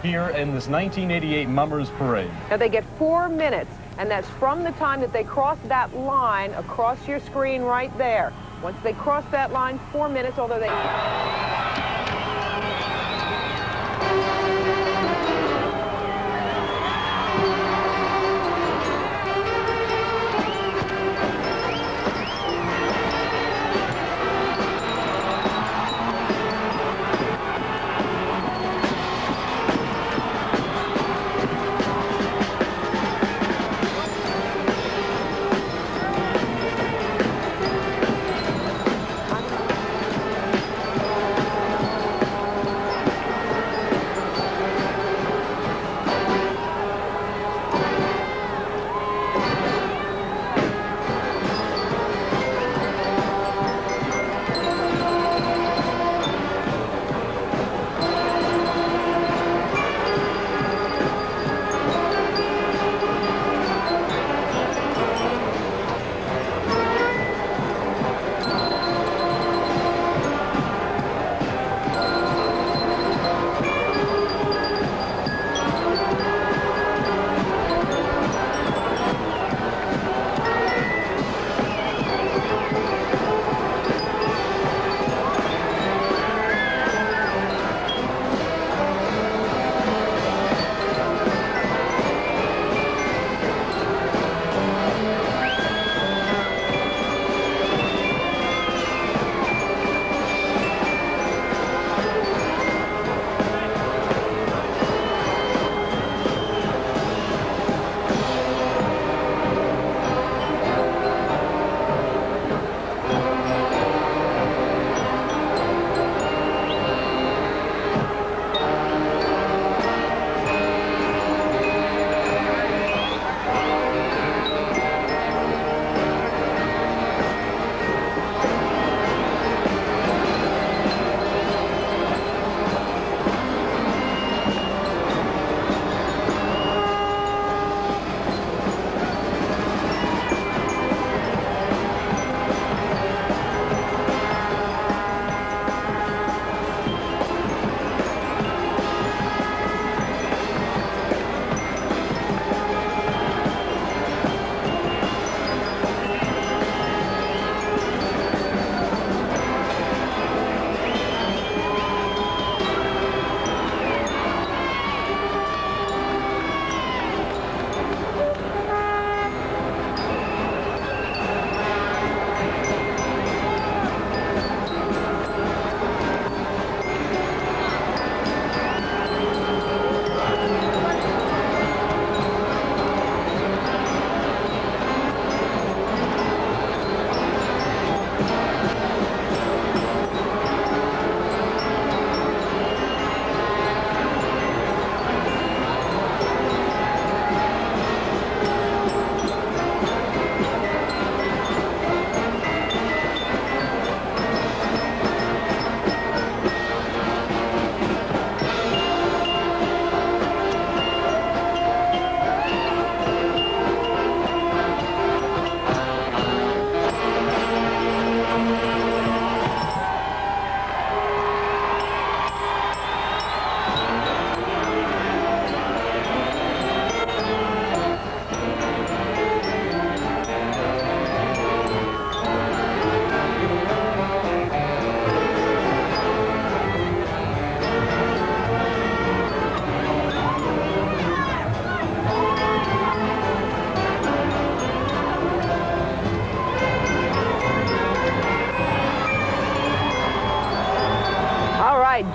here in this 1988 Mummers Parade. Now they get 4 minutes, and that's from the time that they cross that line across your screen right there. Once they cross that line, 4 minutes, although they...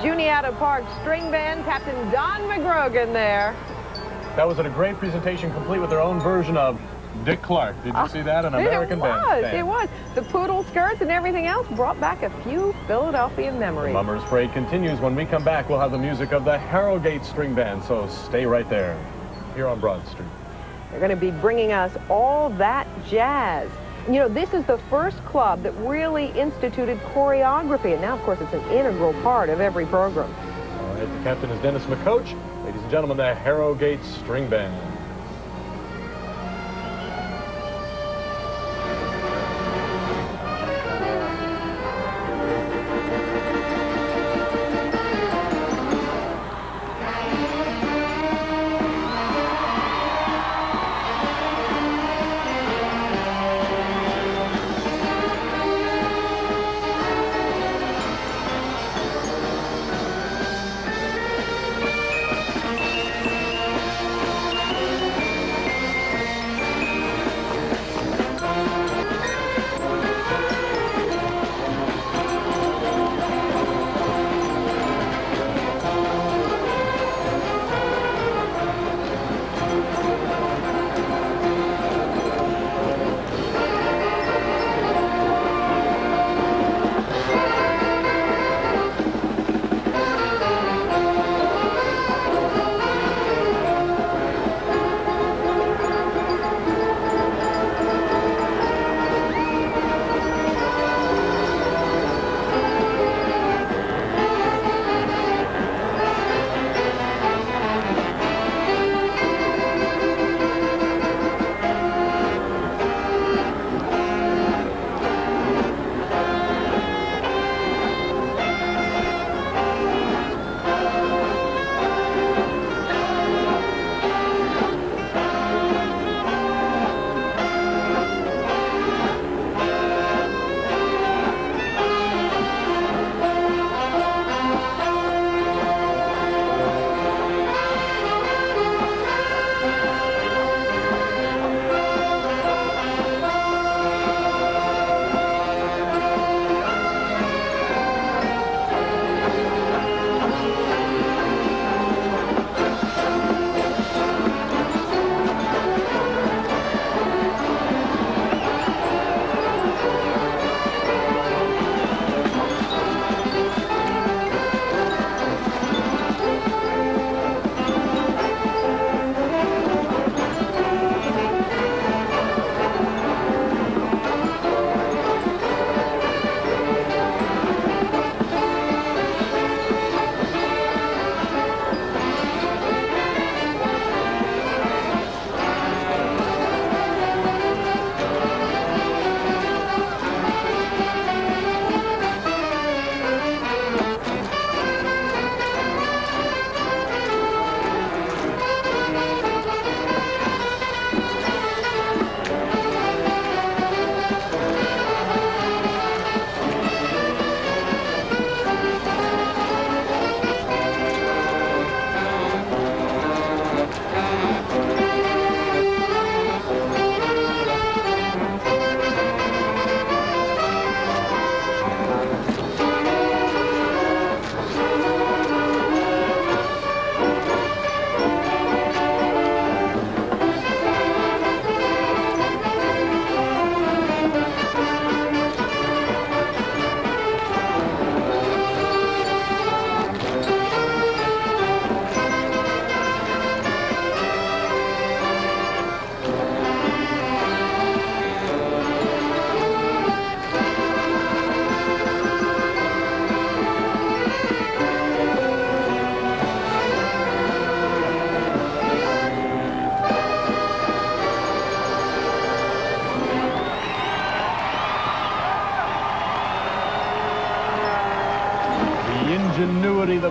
Juniata Park String Band, Captain Don McGrogan there. That was a great presentation, complete with their own version of Dick Clark. Did you see that? An American band. It was. The poodle skirts and everything else brought back a few Philadelphia memories. The Mummers Parade continues. When we come back, we'll have the music of the Harrogate String Band, so stay right there, here on Broad Street. They're going to be bringing us all that jazz. You know, this is the first club that really instituted choreography, and now, of course, it's an integral part of every program. All right, the captain is Dennis McCoach. Ladies and gentlemen, the Harrogate String Band.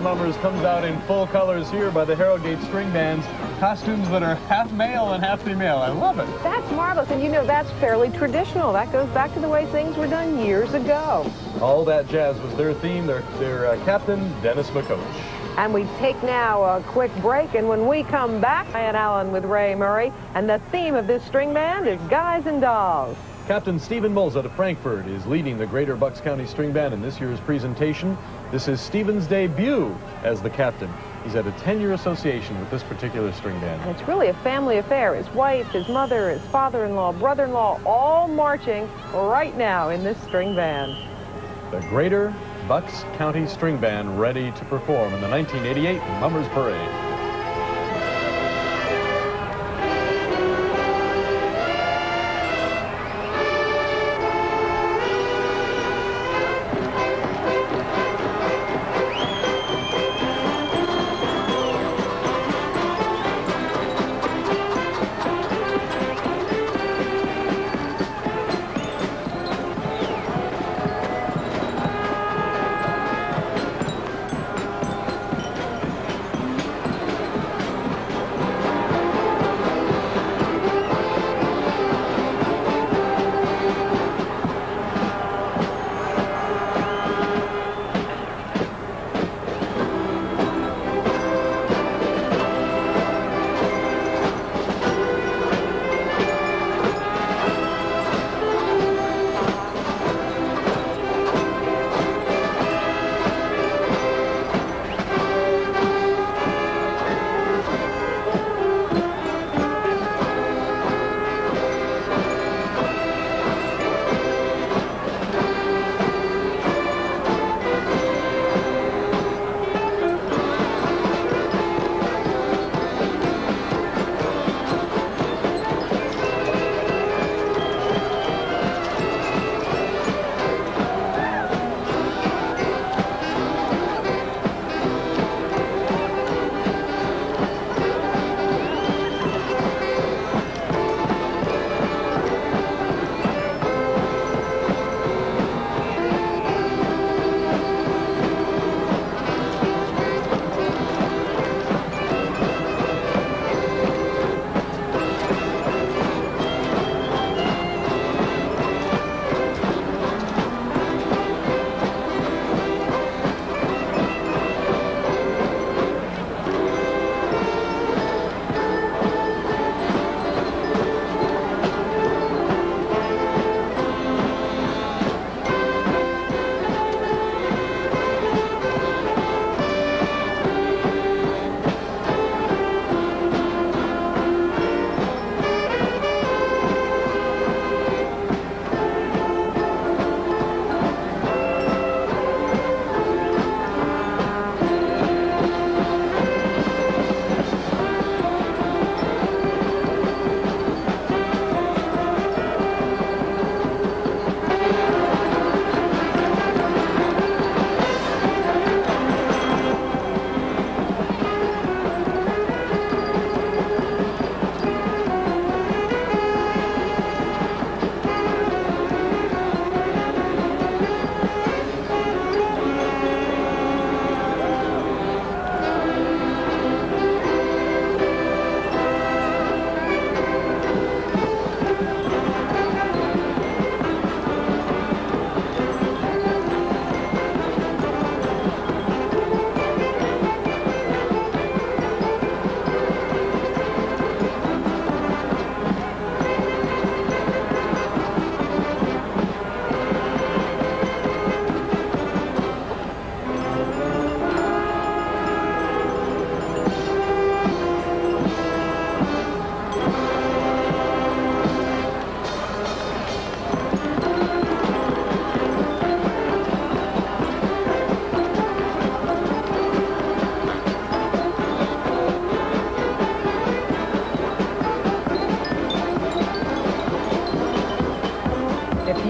Mummers comes out in full colors here by the Harrogate String Bands. Costumes that are half male and half female. I love it. That's marvelous. And you know, that's fairly traditional. That goes back to the way things were done years ago. All That Jazz was their theme. Their captain, Dennis McCoach. And we take now a quick break, and when we come back, Diane Allen with Ray Murray, and the theme of this string band is Guys and Dolls. Captain Stephen Mulza of Frankfurt is leading the Greater Bucks County String Band in this year's presentation. This is Stephen's debut as the captain. He's had a 10-year association with this particular string band. And it's really a family affair. His wife, his mother, his father-in-law, brother-in-law, all marching right now in this string band. The Greater Bucks County String Band ready to perform in the 1988 Mummers Parade.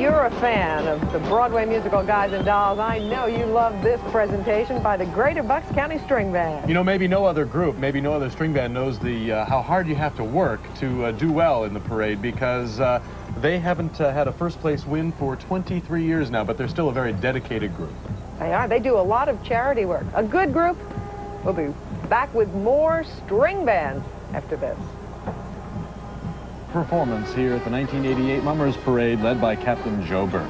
you're a fan of the Broadway musical Guys and Dolls, I know you love this presentation by the Greater Bucks County String Band. You know, maybe no other group, maybe no other string band knows how hard you have to work to do well in the parade, because they haven't had a first place win for 23 years now, but they're still a very dedicated group. They are. They do a lot of charity work. A good group. We'll be back with more string bands after this. Performance here at the 1988 Mummers Parade, led by Captain Joe Burke.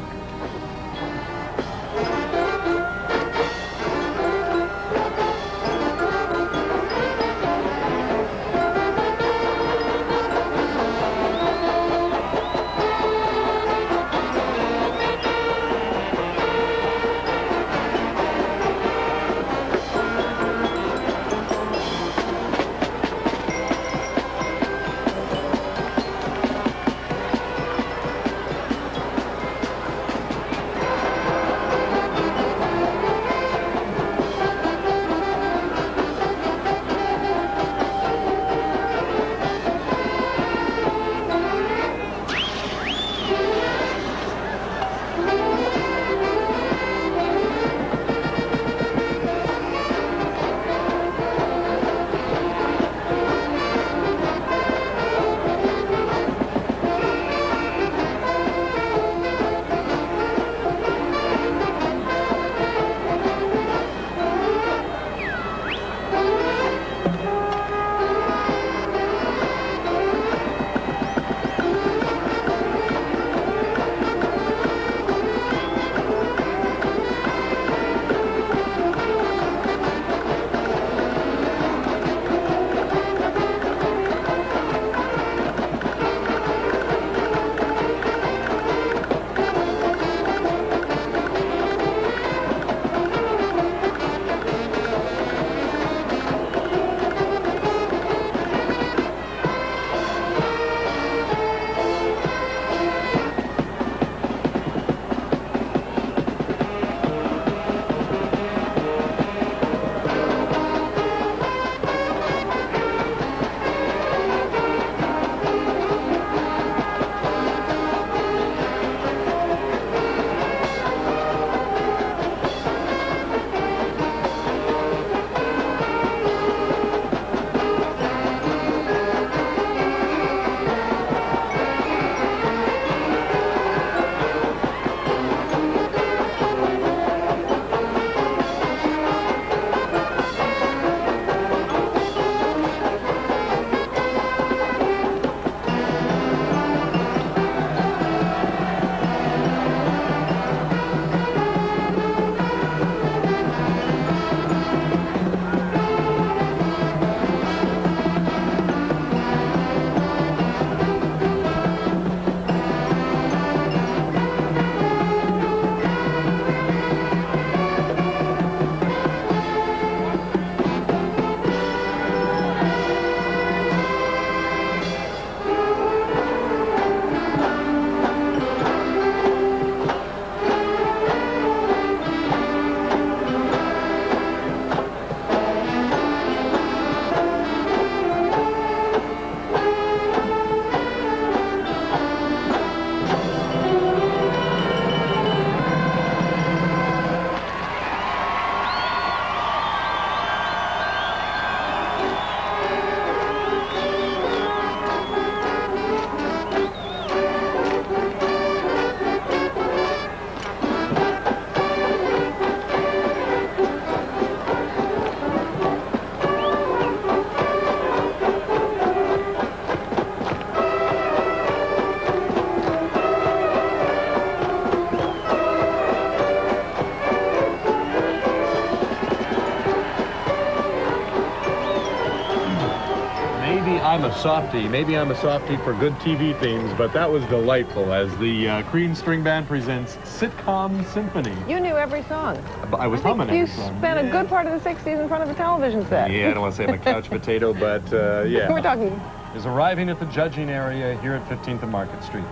I'm a softie. Maybe I'm a softie for good TV themes, but that was delightful as the Crean String Band presents Sitcom Symphony. You knew every song. I was humming every song. You spent a good part of the 60s in front of a television set. Yeah, I don't want to say I'm a couch potato, but yeah. We're talking. Is arriving at the judging area here at 15th and Market Street.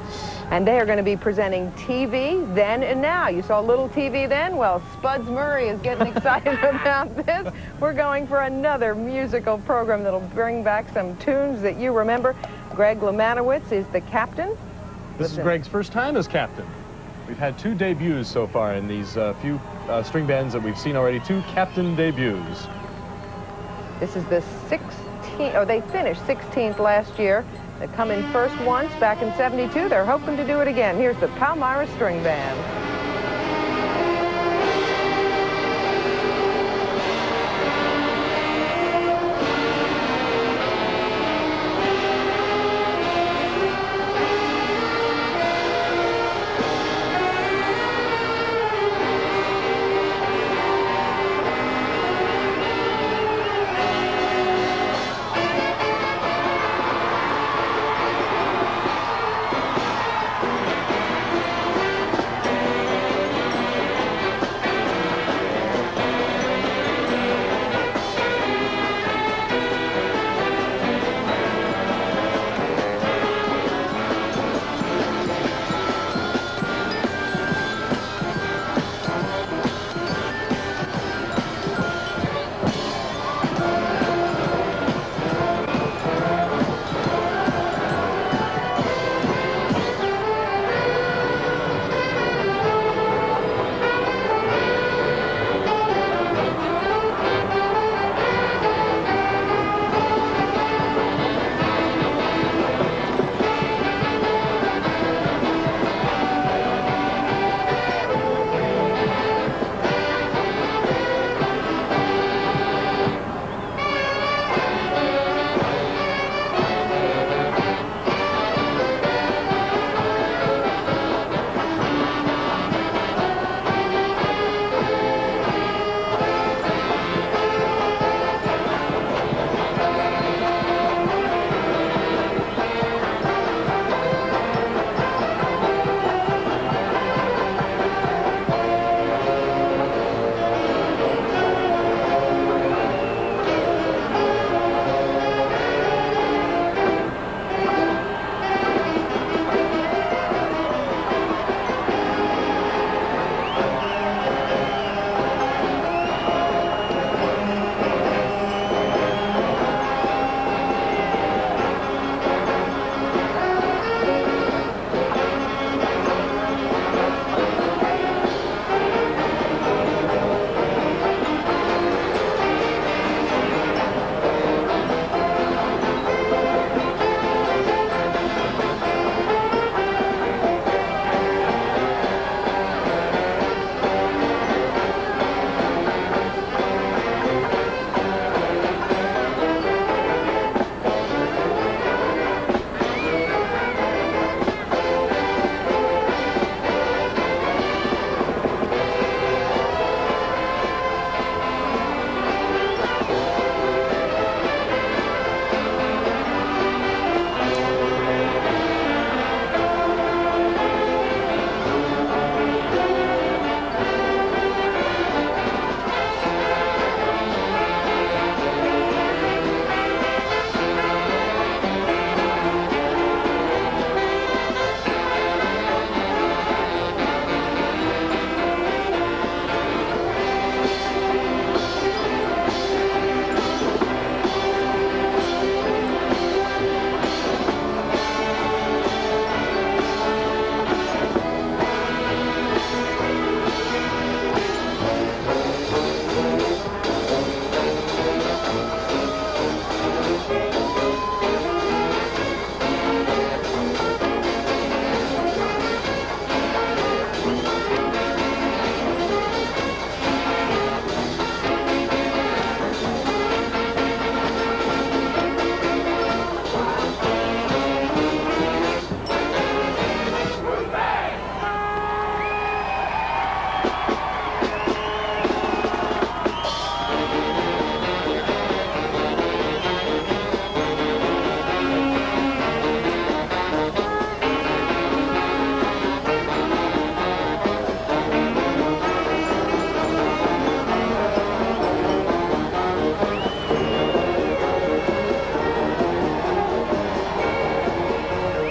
And they are going to be presenting TV Then and Now. You saw Little TV Then? Well, Spuds Murray is getting excited about this. We're going for another musical program that'll bring back some tunes that you remember. Greg Lemanowitz is the captain. This is Greg's first time as captain. We've had 2 debuts so far in these few string bands that we've seen already. 2 captain debuts. This is the 16th, or they finished 16th last year. They come in first once back in '72. They're hoping to do it again. Here's the Palmyra String Band.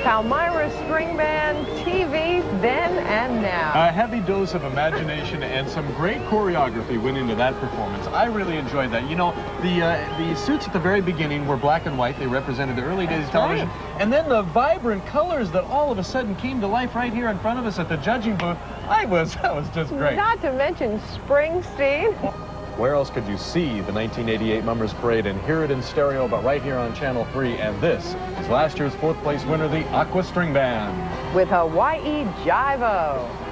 Palmyra String Band TV then and now. A heavy dose of imagination and some great choreography went into that performance. I really enjoyed that. You know, the suits at the very beginning were black and white. They represented the early days of television. Right. And then the vibrant colors that all of a sudden came to life right here in front of us at the judging booth. That was just great. Not to mention Springsteen. Where else could you see the 1988 Mummers Parade and hear it in stereo but right here on Channel 3? And this is last year's 4th place winner, the Aqua String Band. With Hawaii Jive-O.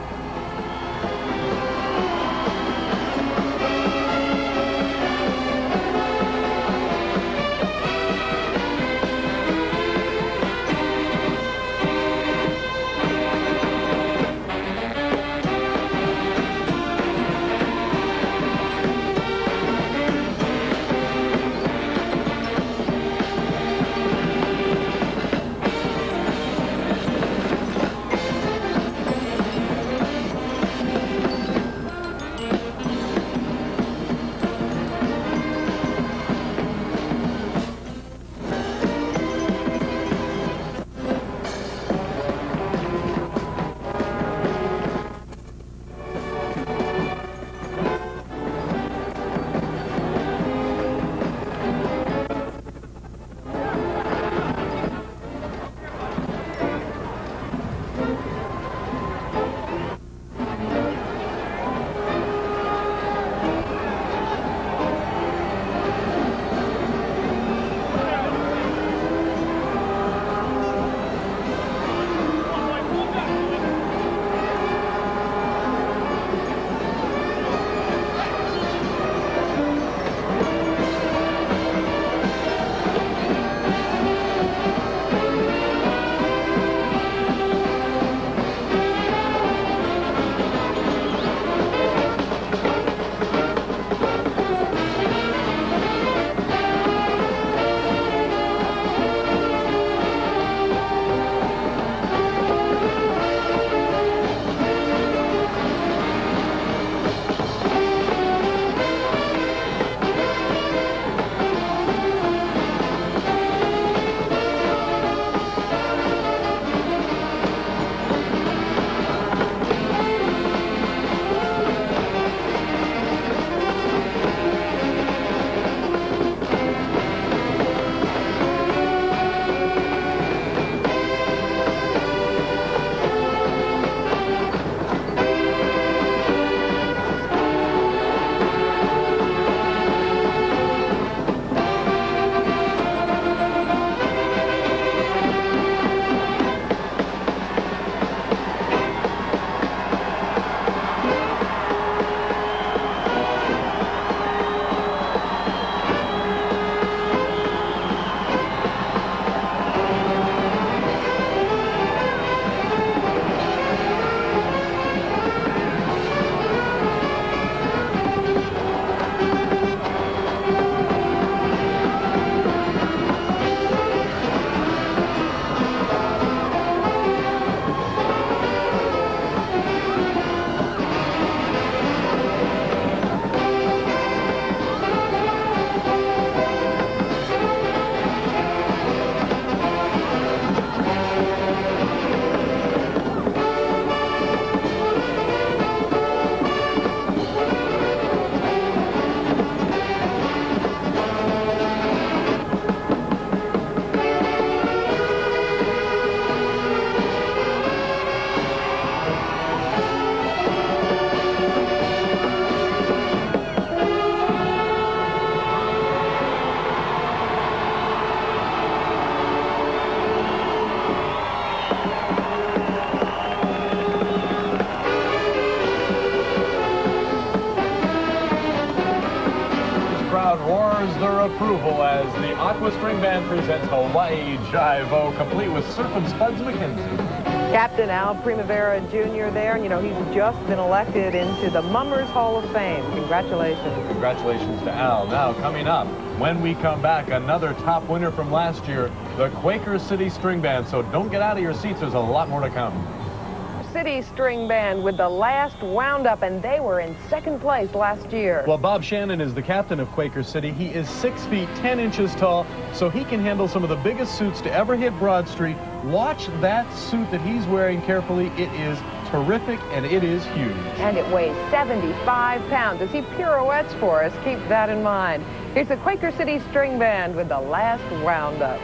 roars their approval as the Aqua String Band presents Hawaii Jive-O, complete with Surf and Spuds MacKenzie. Captain Al Primavera Jr. there, and you know, he's just been elected into the Mummers Hall of Fame. Congratulations. Congratulations to Al. Now, coming up, when we come back, another top winner from last year, the Quaker City String Band. So don't get out of your seats. There's a lot more to come. City String Band with The Last Wound Up, and they were in second place last year. Well, Bob Shannon is the captain of Quaker City. He is 6 feet 10 inches tall, so he can handle some of the biggest suits to ever hit Broad Street. Watch that suit that he's wearing carefully. It is terrific, and it is huge. And it weighs 75 pounds as he pirouettes for us. Keep that in mind. Here's the Quaker City String Band with The Last Wound Up.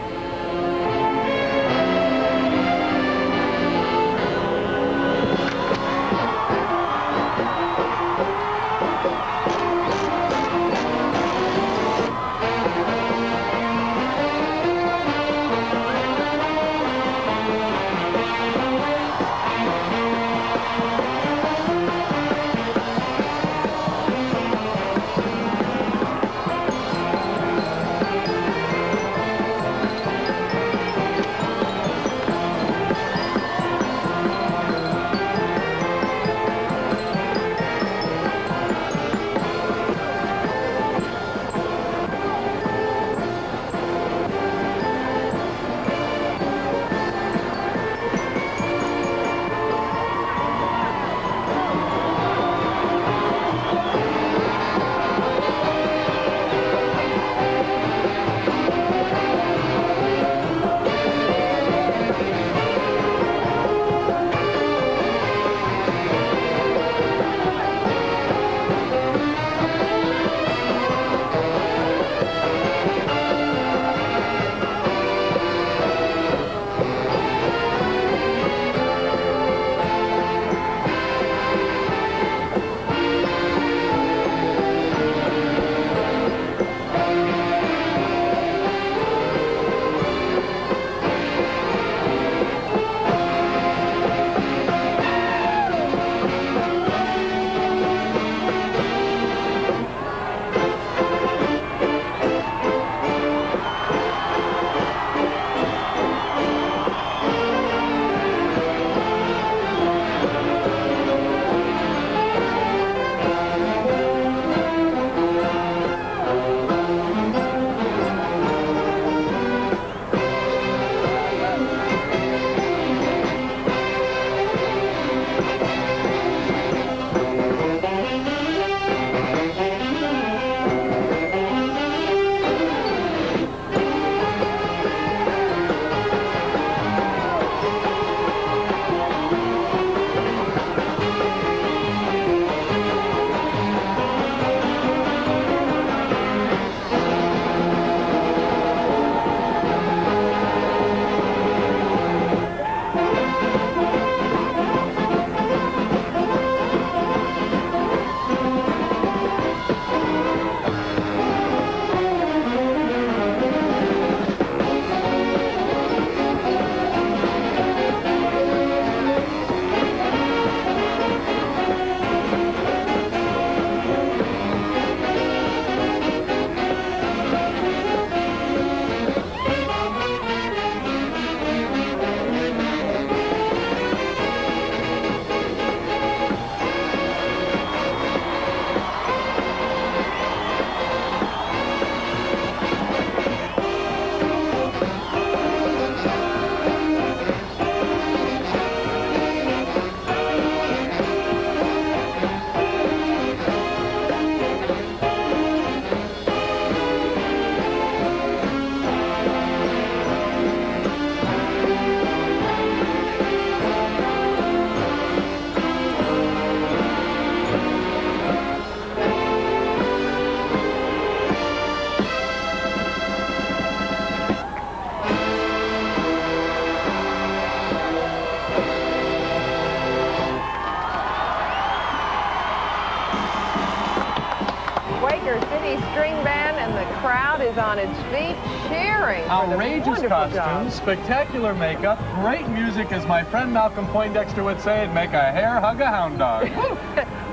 Quaker City String Band, and the crowd is on its feet cheering for the Outrageous wonderful costumes, job. spectacular makeup, great music, as my friend Malcolm Poindexter would say, it'd make a hare hug a hound dog.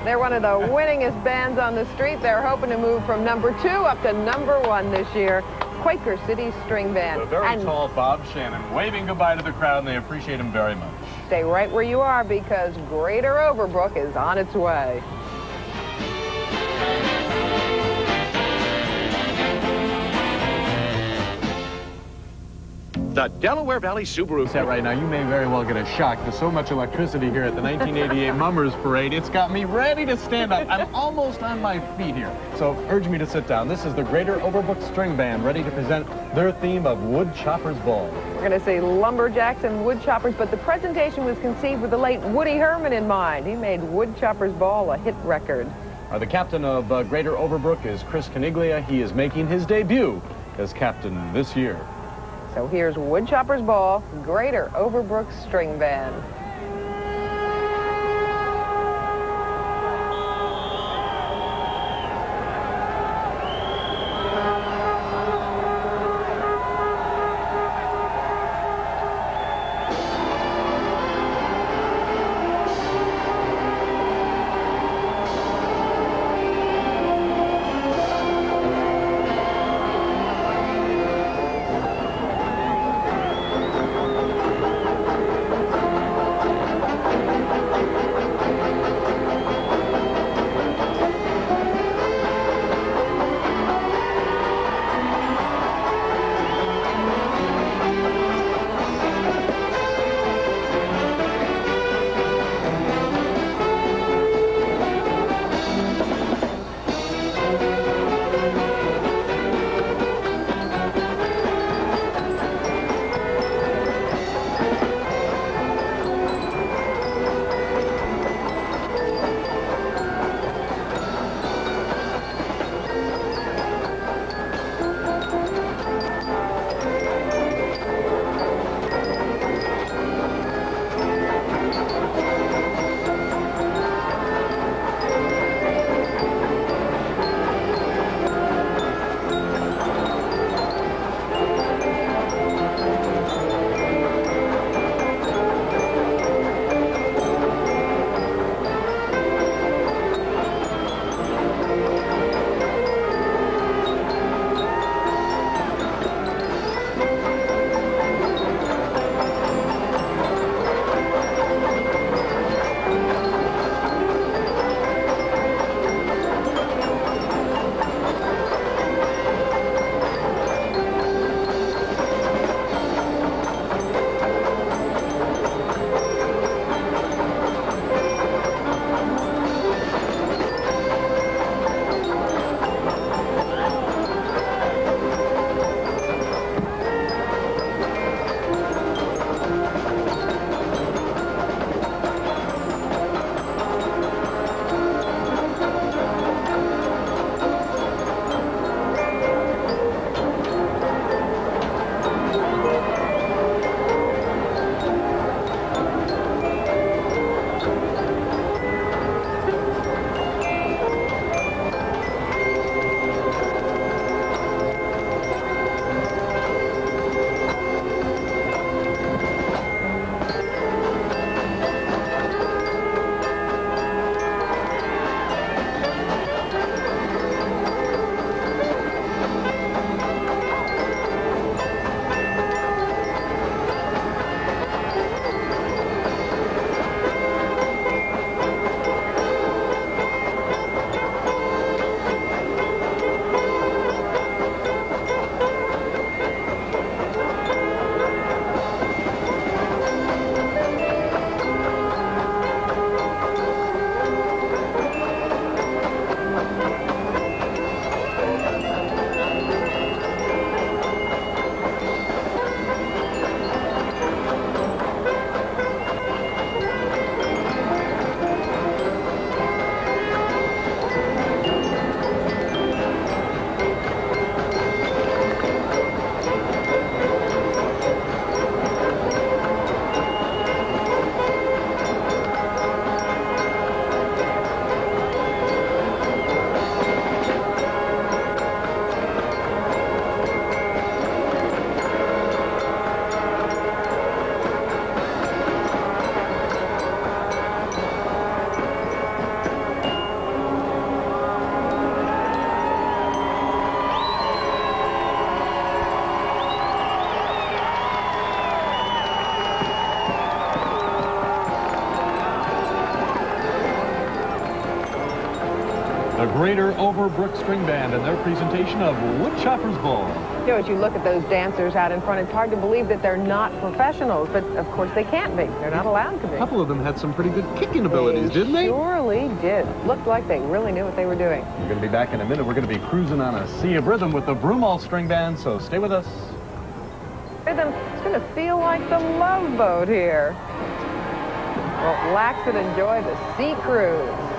They're one of the winningest bands on the street. They're hoping to move from #2 up to #1 this year. Quaker City String Band. A very And tall Bob Shannon waving goodbye to the crowd, and they appreciate him very much. stay right where you are because Greater Overbrook is on its way. The Delaware Valley Subaru. Set right now, you may very well get a shock. There's so much electricity here at the 1988 Mummers Parade. It's got me ready to stand up. I'm almost on my feet here. So urge me to sit down. This is the Greater Overbrook String Band, ready to present their theme of Wood Choppers Ball. We're going to see lumberjacks and wood choppers, but the presentation was conceived with the late Woody Herman in mind. He made Wood Choppers Ball a hit record. The captain of Greater Overbrook is Chris Caniglia. He is making his debut as captain this year. So here's Wood Choppers Ball, Greater Overbrook String Band. The Greater Overbrook String Band and their presentation of Wood Choppers Ball. You know, as you look at those dancers out in front, it's hard to believe that they're not professionals, but of course they can't be. They're not allowed to be. A couple of them had some pretty good kicking abilities, didn't they? Surely did. Looked like they really knew what they were doing. We're going to be back in a minute. We're going to be cruising on a sea of rhythm with the Broomall String Band, so stay with us. Rhythm, it's going to feel like the Love Boat here. Well, relax and enjoy the sea cruise.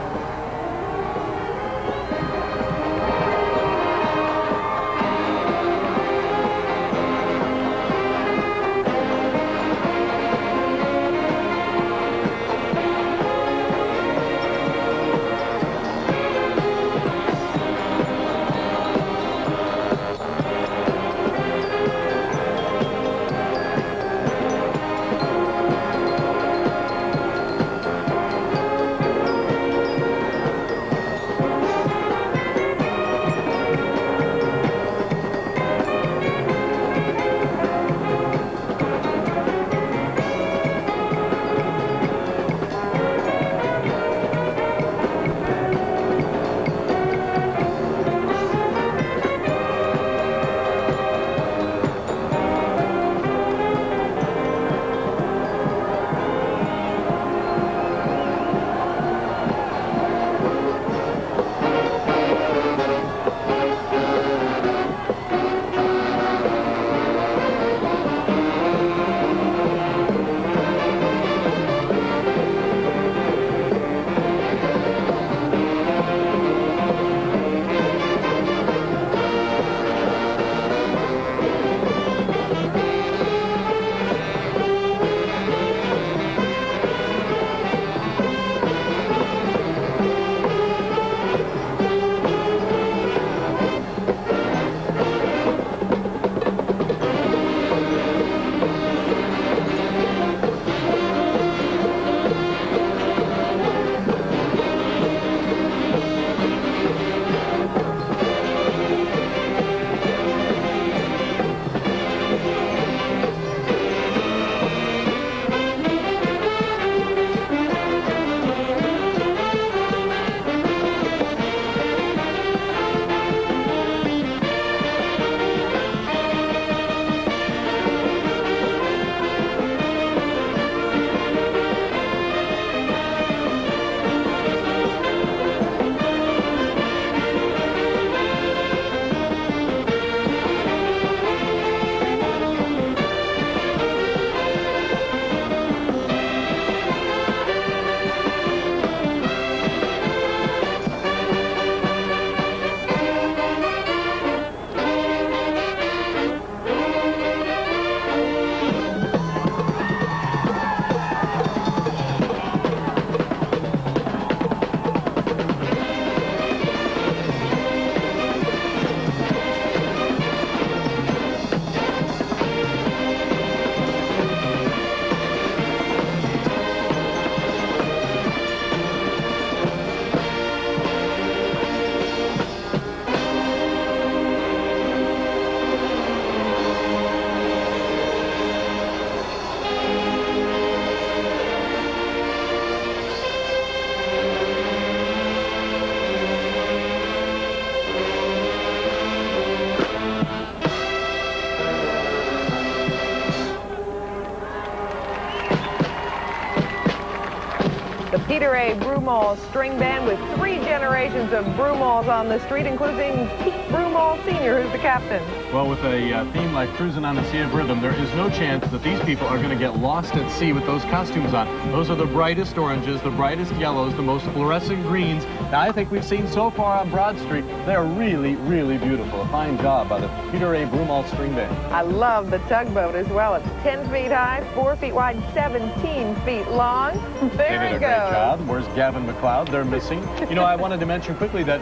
Peter A. Broomall String Band with 3 generations of Broomalls on the street, including Pete Broomall Sr., who's the captain. Well, with a theme like Cruising on a Sea of Rhythm, there is no chance that these people are going to get lost at sea with those costumes on. Those are the brightest oranges, the brightest yellows, the most fluorescent greens that I think we've seen so far on Broad Street. They're really, really beautiful. A fine job by the Peter A. Broomall String Band. I love the tugboat as well. It's 10 feet high, 4 feet wide, 17 feet long. There they did he a goes. great job. Where's Gavin McLeod? They're missing. You know, I wanted to mention quickly that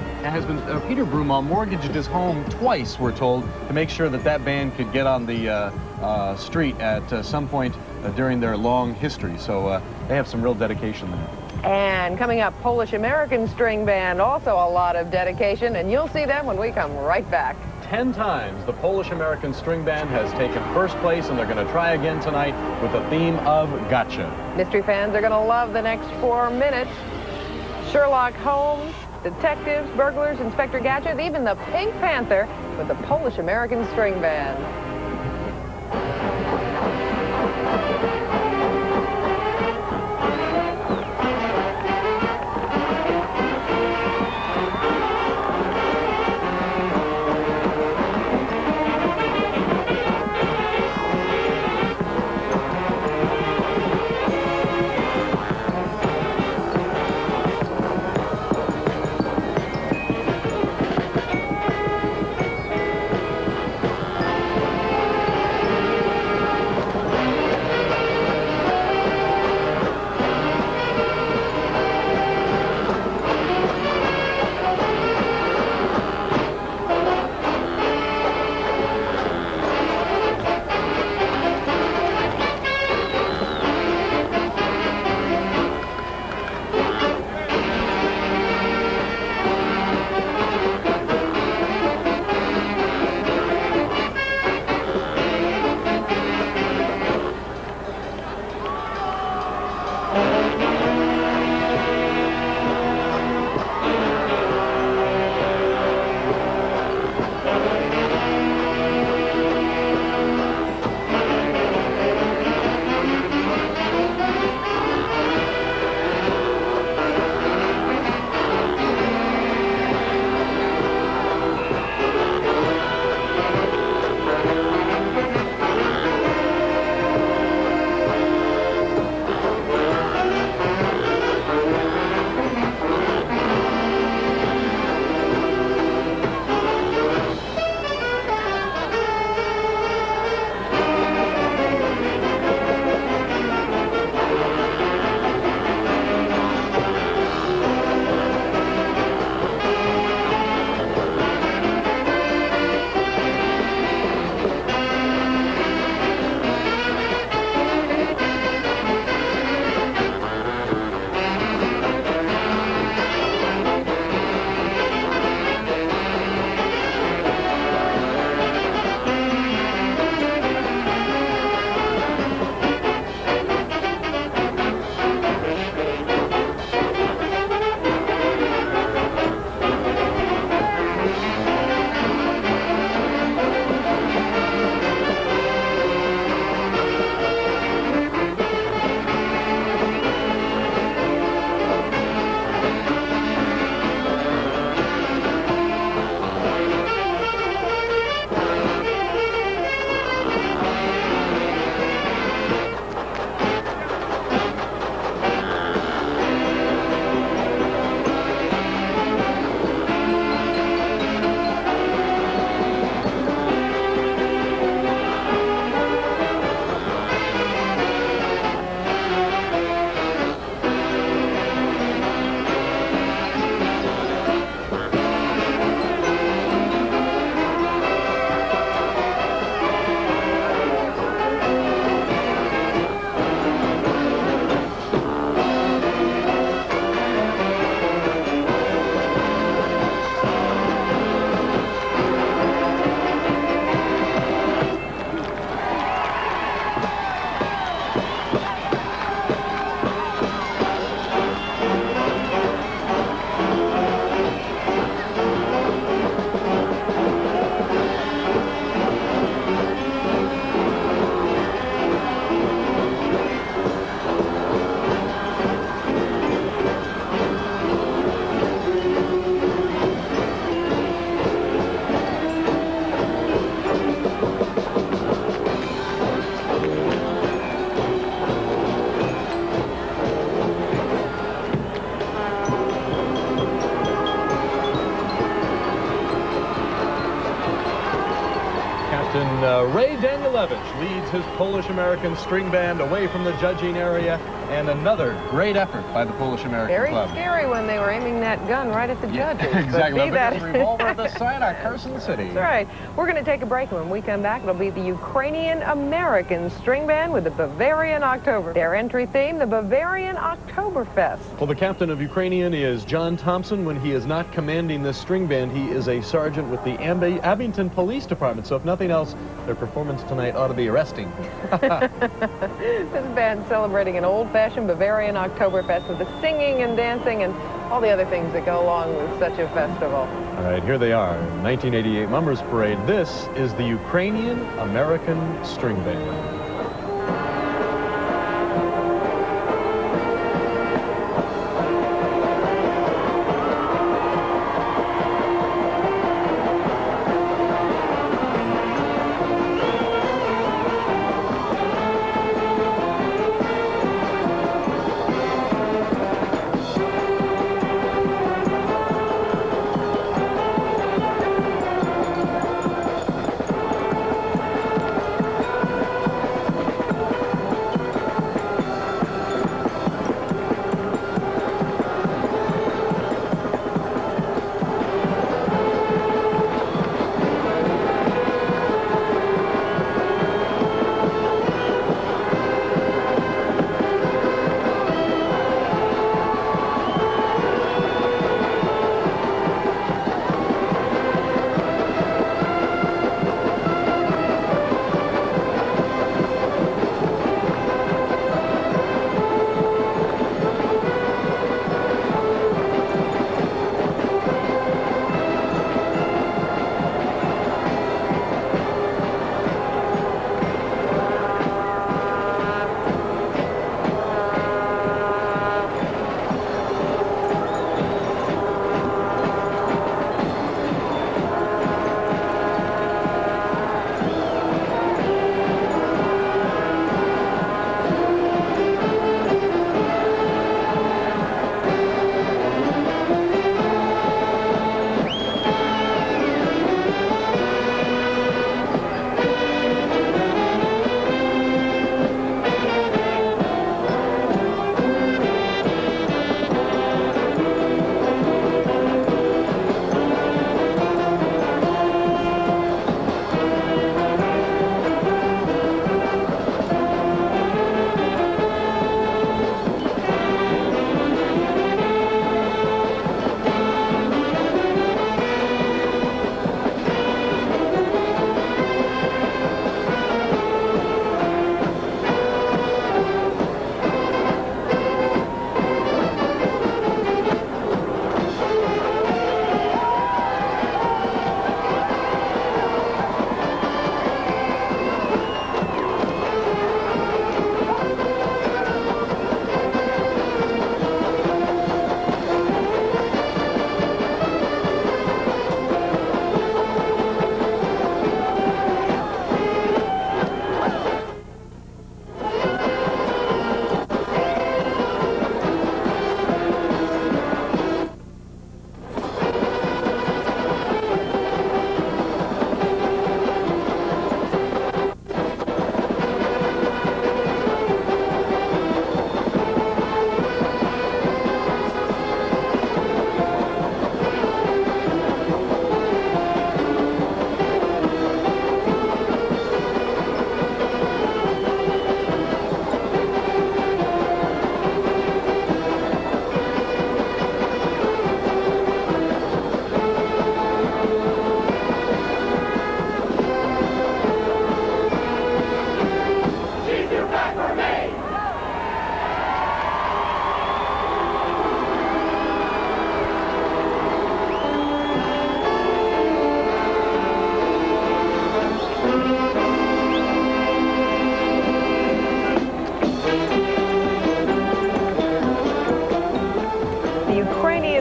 Peter Broomall mortgaged his home twice, we're told, to make sure that that band could get on the street at some point during their long history. So they have some real dedication there. And coming up, Polish-American String Band, also a lot of dedication, and you'll see them when we come right back. 10 times the Polish-American String Band has taken first place, and they're going to try again tonight with the theme of Gotcha. Mystery fans are going to love the next 4 minutes. Sherlock Holmes, detectives, burglars, Inspector Gadget, even the Pink Panther with the Polish-American String Band. Ray Danielewicz leads his Polish-American String Band away from the judging area, and another great effort by the Polish-American Club. Very scary when they were aiming that gun right at the judges. Exactly. But be that revolver at the site of Carson City. That's right. We're going to take a break, and when we come back, it'll be the Ukrainian-American String Band with the Bavarian Oktober. Their entry theme, the Bavarian Oktoberfest. Well, the captain of Ukrainian is John Thompson. When he is not commanding this string band, he is a sergeant with the Abington Police Department. So if nothing else, their performance tonight ought to be arresting. This band celebrating an old-fashioned old-fashioned Bavarian Oktoberfest with the singing and dancing and all the other things that go along with such a festival. All right, here they are. 1988 Mummers Parade. This is the Ukrainian American String Band.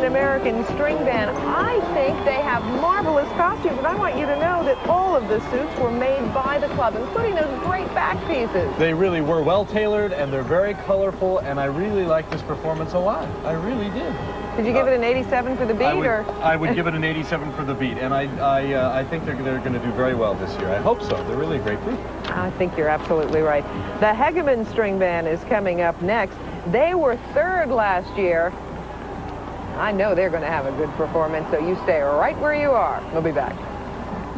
American String Band. I think they have marvelous costumes, and I want you to know that all of the suits were made by the club, including those great back pieces. They really were well tailored, and they're very colorful, and I really liked this performance a lot. I really did. Did you give it an 87 for the beat, or? I would give it an 87 for the beat, and I think they're going to do very well this year. I hope so. They're really a great group. I think you're absolutely right. The Hegeman String Band is coming up next. They were third last year. I know they're going to have a good performance, so you stay right where you are. We'll be back.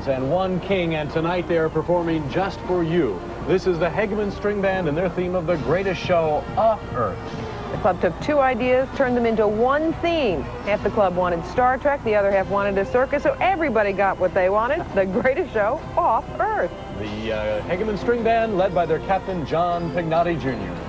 And One King, and tonight they are performing Just for You. This is the Hegeman String Band and their theme of the greatest show on Earth. The club took two ideas, turned them into one theme. Half the club wanted Star Trek, the other half wanted a circus, so everybody got what they wanted, the greatest show off Earth. The Hegeman String Band, led by their captain, John Pignotti Jr.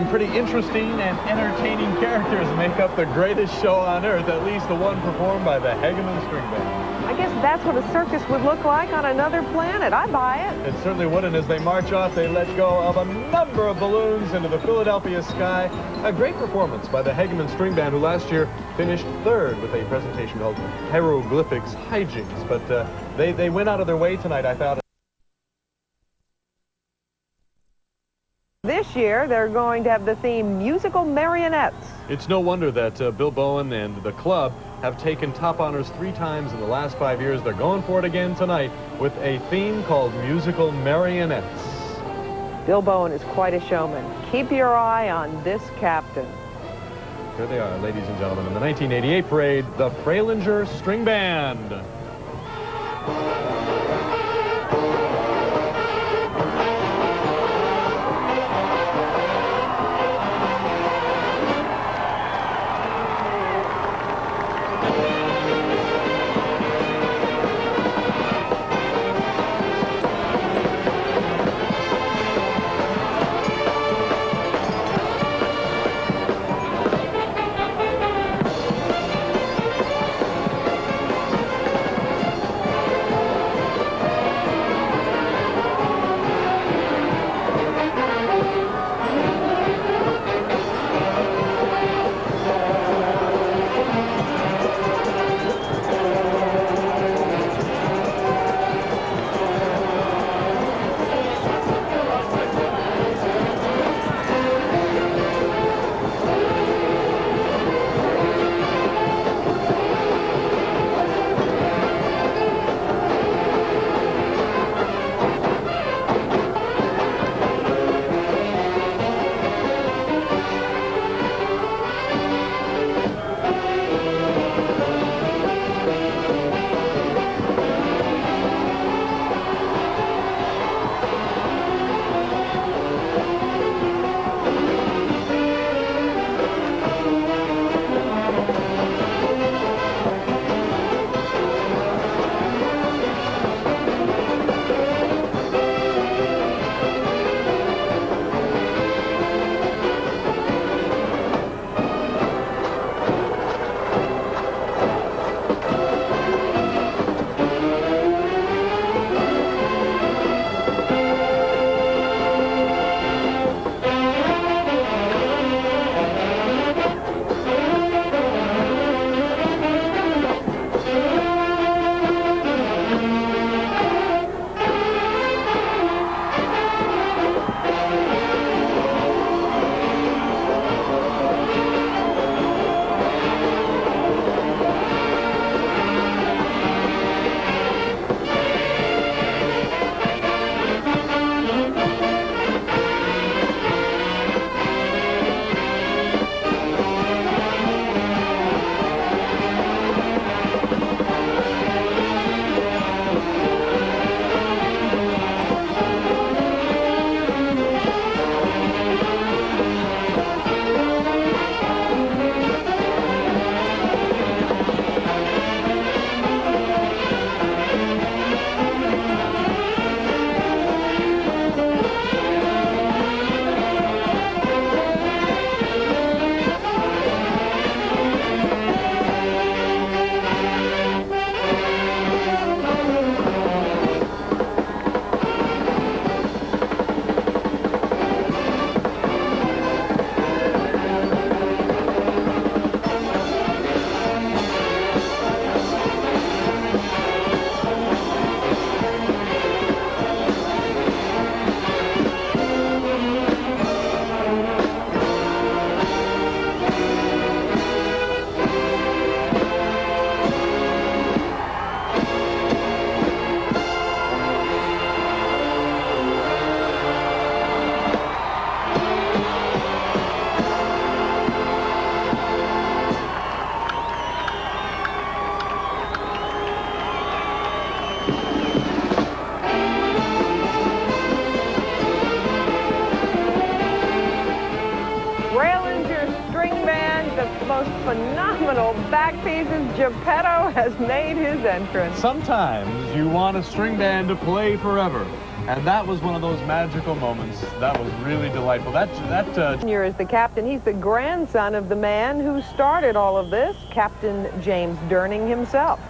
some pretty interesting and entertaining characters make up the greatest show on earth, at least the one performed by the Hegeman String Band. I guess that's what a circus would look like on another planet. I buy it. It certainly would, and as they march off, they let go of a number of balloons into the Philadelphia sky. A great performance by the Hegeman String Band, who last year finished third with a presentation called Hieroglyphics Hijinks. But they went out of their way tonight, I thought. This year, they're going to have the theme Musical Marionettes. It's no wonder that Bill Bowen and the club have taken top honors 3 times in the last 5 years. They're going for it again tonight with a theme called Musical Marionettes. Bill Bowen is quite a showman. Keep your eye on this captain. Here they are, ladies and gentlemen, in the 1988 parade, the Freilinger String Band. places, Geppetto has made his entrance. Sometimes you want a string band to play forever. And that was one of those magical moments. That was really delightful. Junior is the captain. He's the grandson of the man who started all of this, Captain James Durning himself.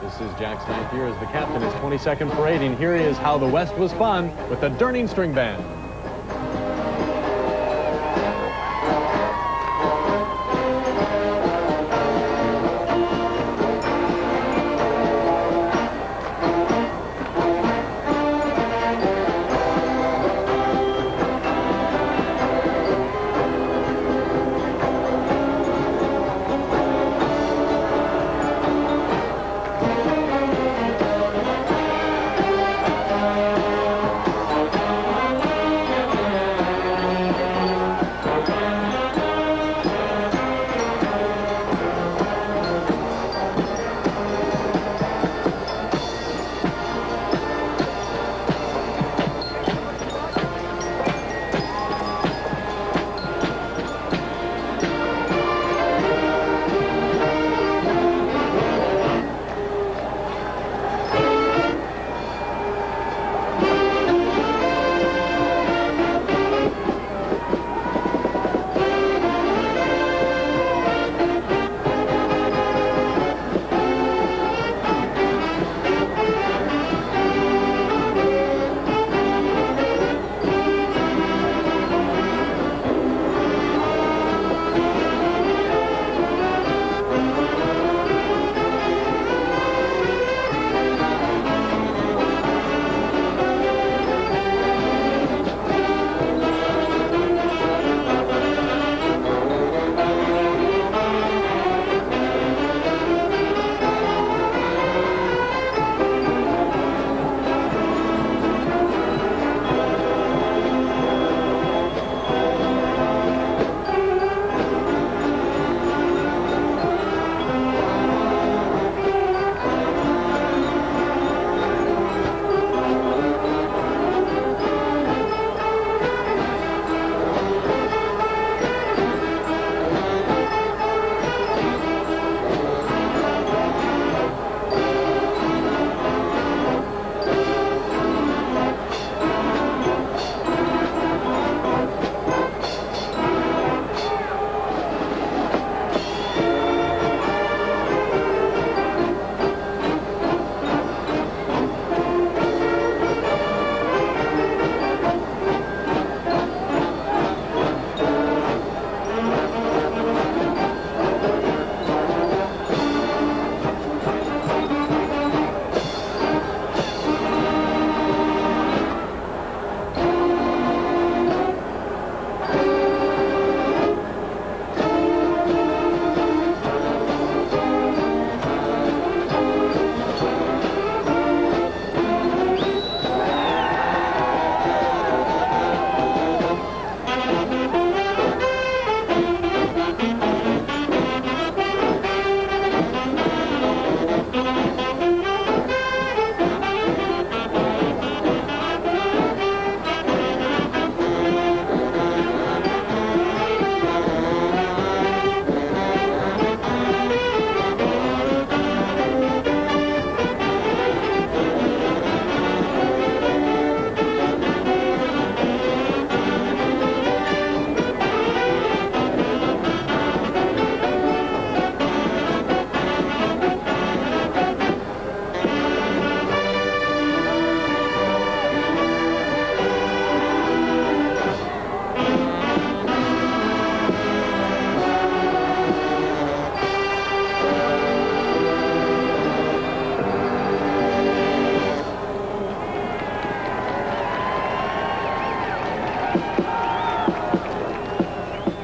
This is Jack's ninth year as the captain, his 22nd parade, and here is how the West was fun with the Durning String Band.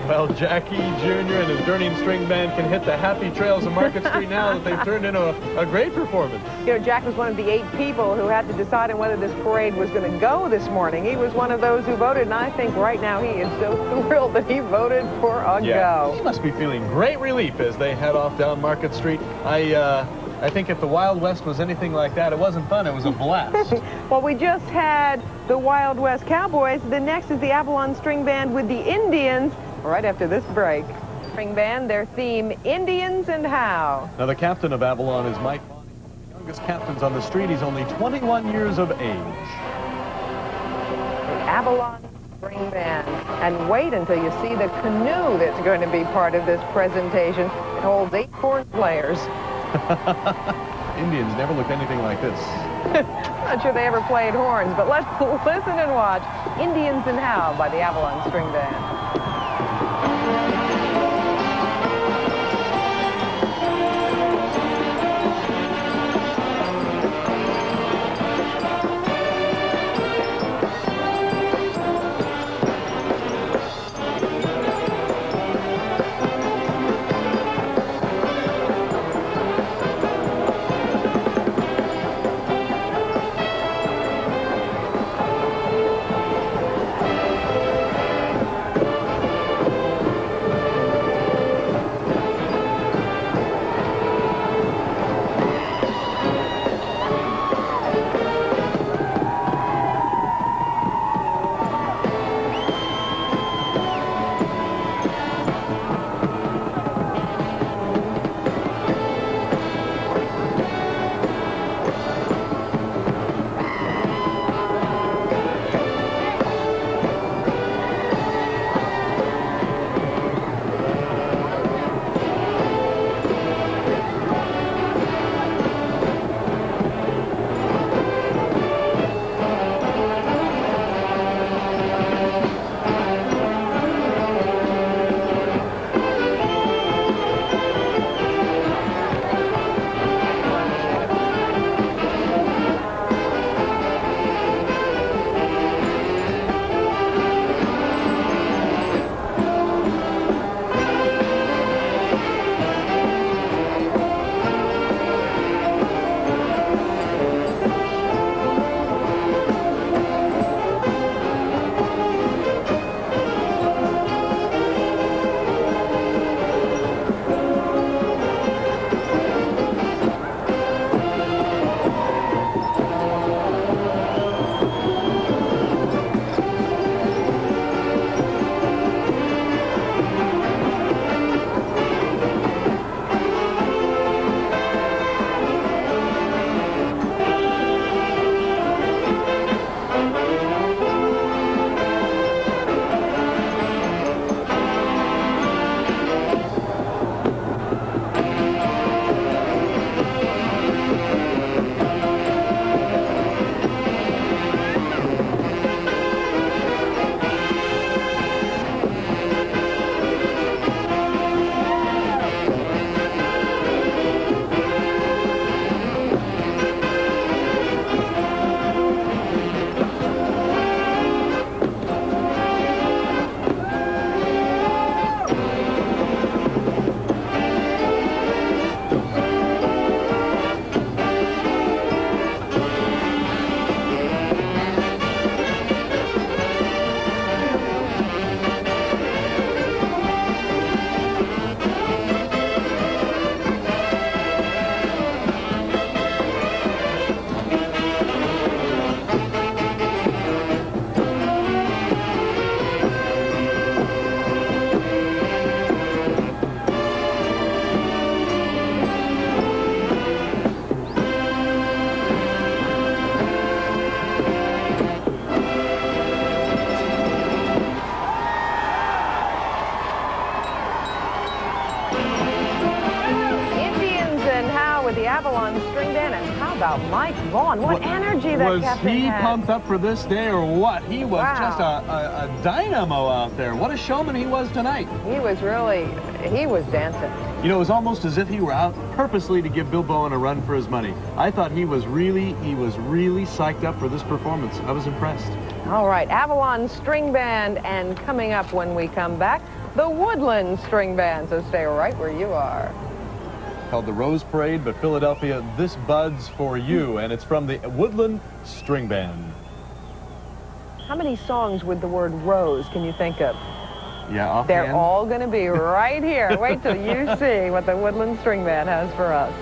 Well, Jackie Jr. and his Durning String Band can hit the happy trails of Market Street now that they've turned into a great performance. You know, Jack was one of the 8 people who had to decide on whether this parade was going to go this morning. He was one of those who voted, and I think right now he is so thrilled that he voted for a go. He must be feeling great relief as they head off down Market Street. I think if the Wild West was anything like that, it wasn't fun, it was a blast. Well, we just had the Wild West Cowboys. The next is the Avalon String Band with the Indians right after this break. String Band, their theme, Indians and How. Now, the captain of Avalon is Mike Vaughn, the youngest captains on the street. He's only 21 years of age. The Avalon String Band. And wait until you see the canoe that's going to be part of this presentation. It holds 8 horn players. Indians never looked anything like this. Not sure they ever played horns, but let's listen and watch Indians and How by the Avalon String Band. The Avalon String Band, and how about Mike Vaughn? What energy that captain Was he had. pumped up for this day or what? He was Wow. just a dynamo out there. What a showman he was tonight. He was dancing. You know, it was almost as if he were out purposely to give Bill Bowen a run for his money. I thought he was really psyched up for this performance. I was impressed. All right, Avalon String Band, and coming up when we come back, the Woodland String Band. So stay right where you are. Called the Rose Parade, but Philadelphia, this bud's for you, and it's from the Woodland String Band. How many songs with the word rose can you think of? Yeah, offhand. They're all going to be right here. Wait till you see what the Woodland String Band has for us.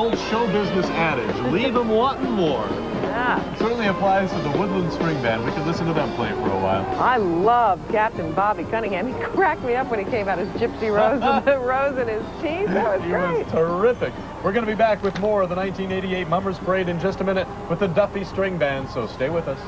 old show business adage, leave them wanting more. Yeah. It certainly applies to the Woodland String Band. We could listen to them play for a while. I love Captain Bobby Cunningham. He cracked me up when he came out as Gypsy Rose with the rose in his teeth. That was great. He was terrific. We're going to be back with more of the 1988 Mummers Parade in just a minute with the Duffy String Band, so stay with us.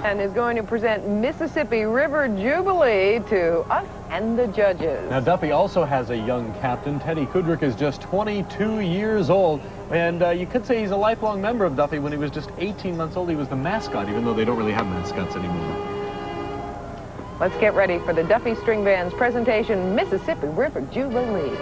And is going to present Mississippi River Jubilee to us and the judges. Now, Duffy also has a young captain. Teddy Kudrick is just 22 years old. And you could say he's a lifelong member of Duffy. When he was just 18 months old, he was the mascot, even though they don't really have mascots anymore. Let's get ready for the Duffy String Band's presentation, Mississippi River Jubilee.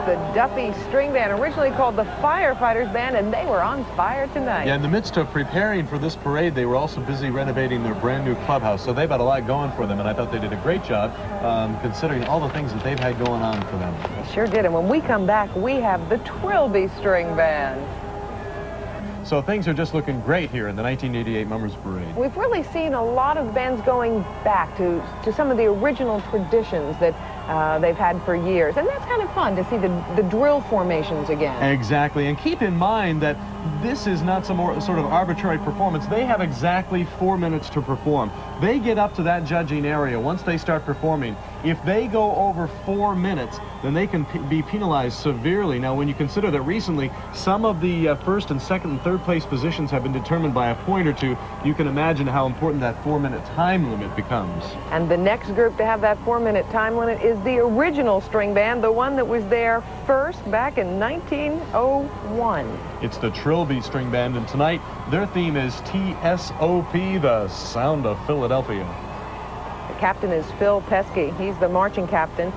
the Duffy String Band, originally called the Firefighters Band, and they were on fire tonight. Yeah, in the midst of preparing for this parade, they were also busy renovating their brand new clubhouse, so they've had a lot going for them, and I thought they did a great job considering all the things that they've had going on for them. They sure did, and when we come back, we have the Trilby String Band. So things are just looking great here in the 1988 Mummers Parade. We've really seen a lot of bands going back to some of the original traditions that they've had for years. And that's kind of fun to see the drill formations again. Exactly. And keep in mind that this is not some sort of arbitrary performance. They have exactly 4 minutes to perform. They get up to that judging area once they start performing. If they go over 4 minutes, then they can be penalized severely. Now, when you consider that recently some of the first and second and third place positions have been determined by a point or two, you can imagine how important that 4-minute time limit becomes. And the next group to have that 4-minute time limit is the original string band, the one that was there first back in 1901. It's the Trilby String Band, and tonight their theme is TSOP, the sound of Philadelphia. The captain is Phil Pesky. He's the marching captain.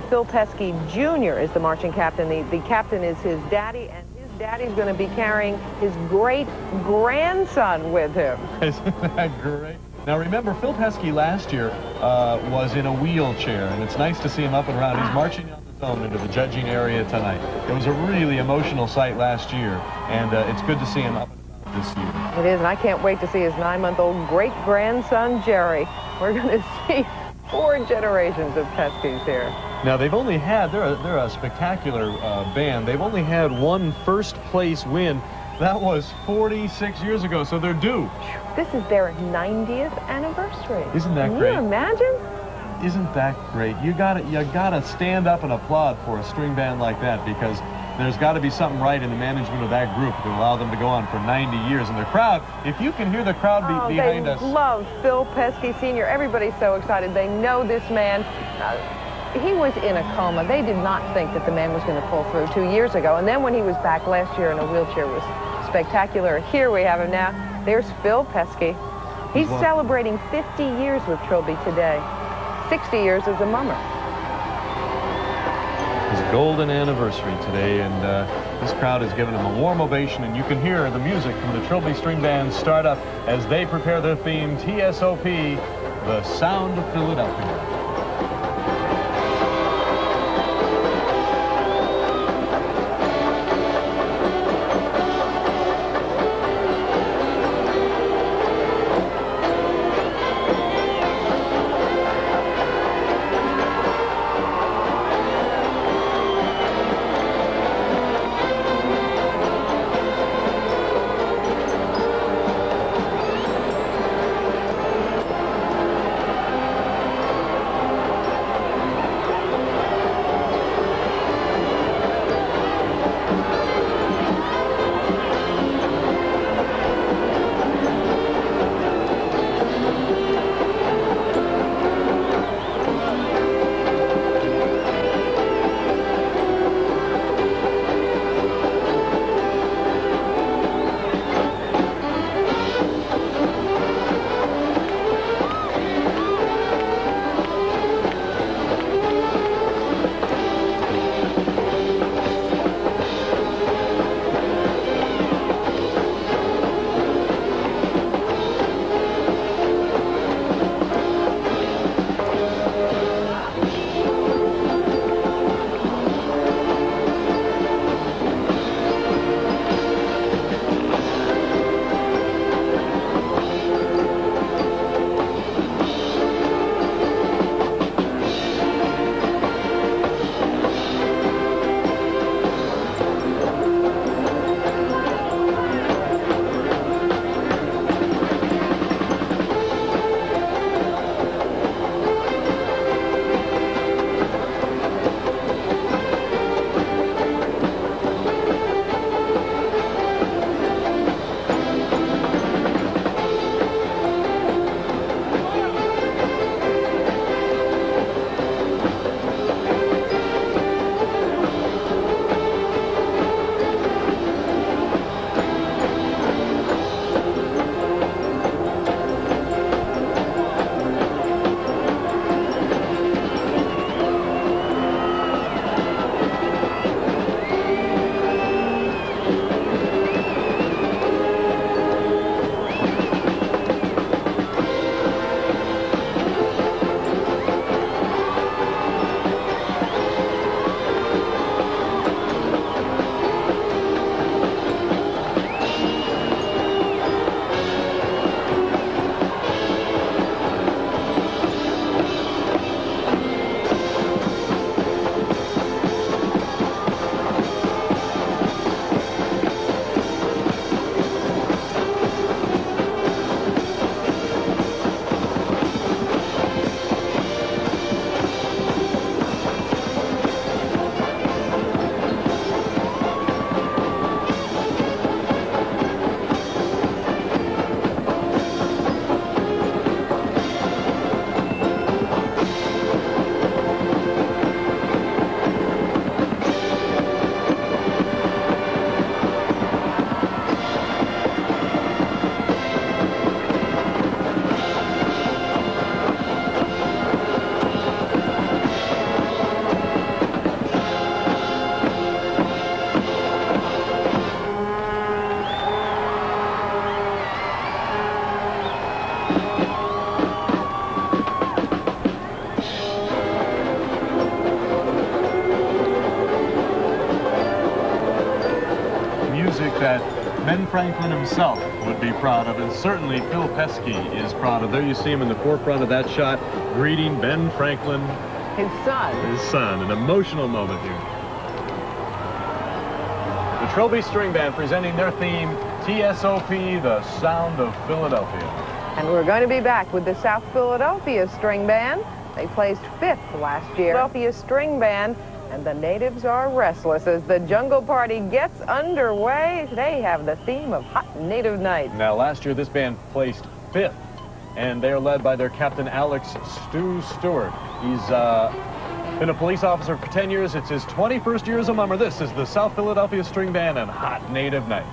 Phil Pesky Jr. is the marching captain. The captain is his daddy, and his daddy's going to be carrying his great-grandson with him. Isn't that great? Now remember, Phil Pesky last year was in a wheelchair, and it's nice to see him up and around. He's marching on his own into the judging area tonight. It was a really emotional sight last year, and it's good to see him up and about this year. It is, and I can't wait to see his 9-month-old great-grandson, Jerry. We're going to see 4 generations of Peskys here. Now, they've only had, they're a spectacular band. They've only had 1 first-place win. That was 46 years ago, so they're due. This is their 90th anniversary. Isn't that Can great? you imagine? Isn't that great? You gotta stand up and applaud for a string band like that, because there's got to be something right in the management of that group to allow them to go on for 90 years. And the crowd, if you can hear the crowd behind us. They love Phil Pesky Sr. Everybody's so excited. They know this man. He was in a coma. They did not think that the man was going to pull through 2 years ago. And then when he was back last year in a wheelchair, was spectacular. Here we have him now. There's Phil Pesky. He's celebrating 50 years with Trilby today. 60 years as a mummer. His golden anniversary today, and this crowd has given him a warm ovation, and you can hear the music from the Trilby String Band start up as they prepare their theme, TSOP, the sound of Philadelphia. music that Ben Franklin himself would be proud of, and certainly Phil Pesky is proud of. There you see him in the forefront of that shot, greeting Ben Franklin, His son. his son. An emotional moment here. The Trilby String Band presenting their theme, TSOP, the Sound of Philadelphia. And we're going to be back with the South Philadelphia String Band. They placed 5th last year. Philadelphia String Band, and the natives are restless as the jungle party gets underway. They have the theme of Hot Native Night. Now, last year this band placed 5th, and they are led by their captain, Alex Stu Stewart. He's been a police officer for 10 years. It's his 21st year as a mummer. This is the South Philadelphia String Band and Hot Native Night.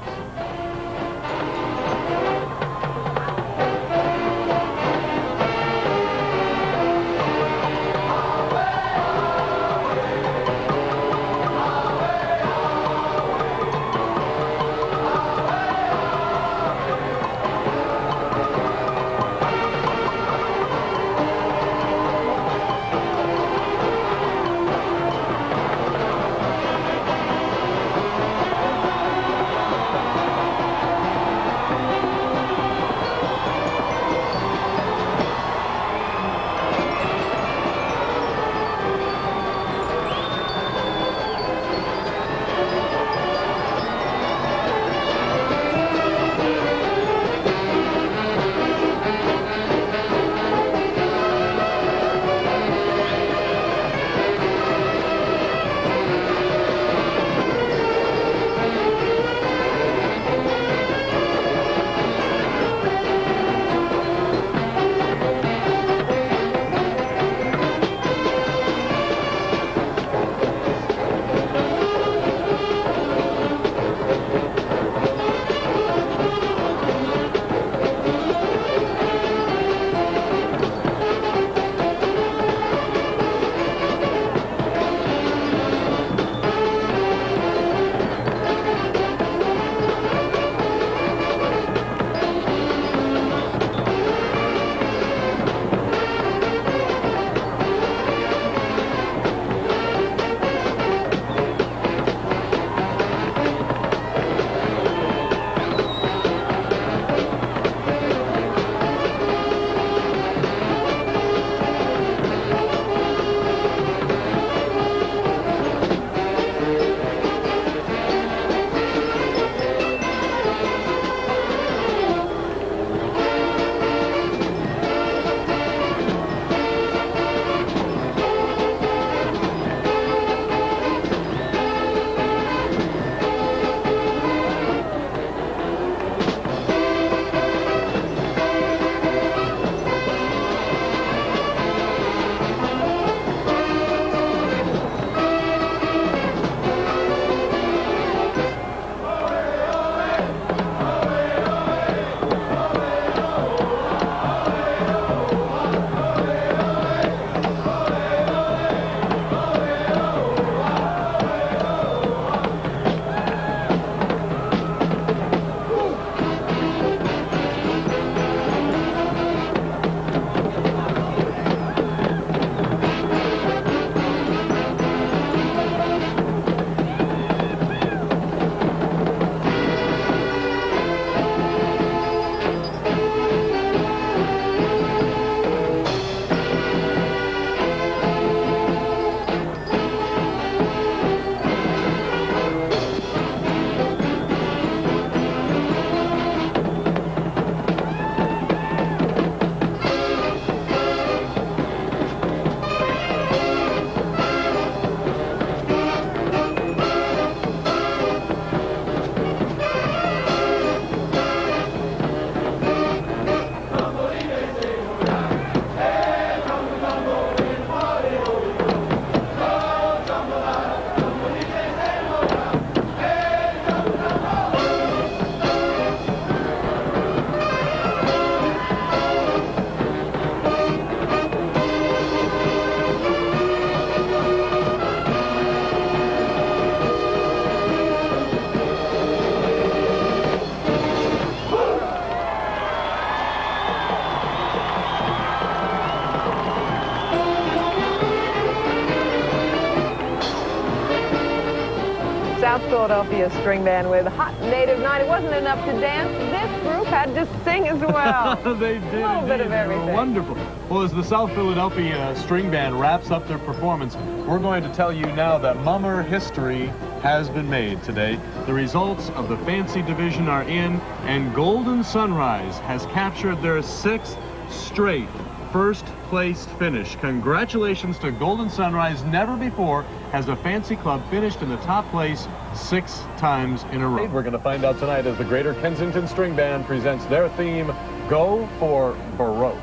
South Philadelphia String Band with Hot Native Night. It wasn't enough to dance. This group had to sing as well. They did. A little bit of everything. They were wonderful. Well, as the South Philadelphia String Band wraps up their performance, we're going to tell you now that Mummer history has been made today. The results of the Fancy Division are in, and Golden Sunrise has captured their 6th straight first-place finish. Congratulations to Golden Sunrise. Never before has a Fancy Club finished in the top place 6 times in a row. We're going to find out tonight as the Greater Kensington String Band presents their theme, Go for Baroque.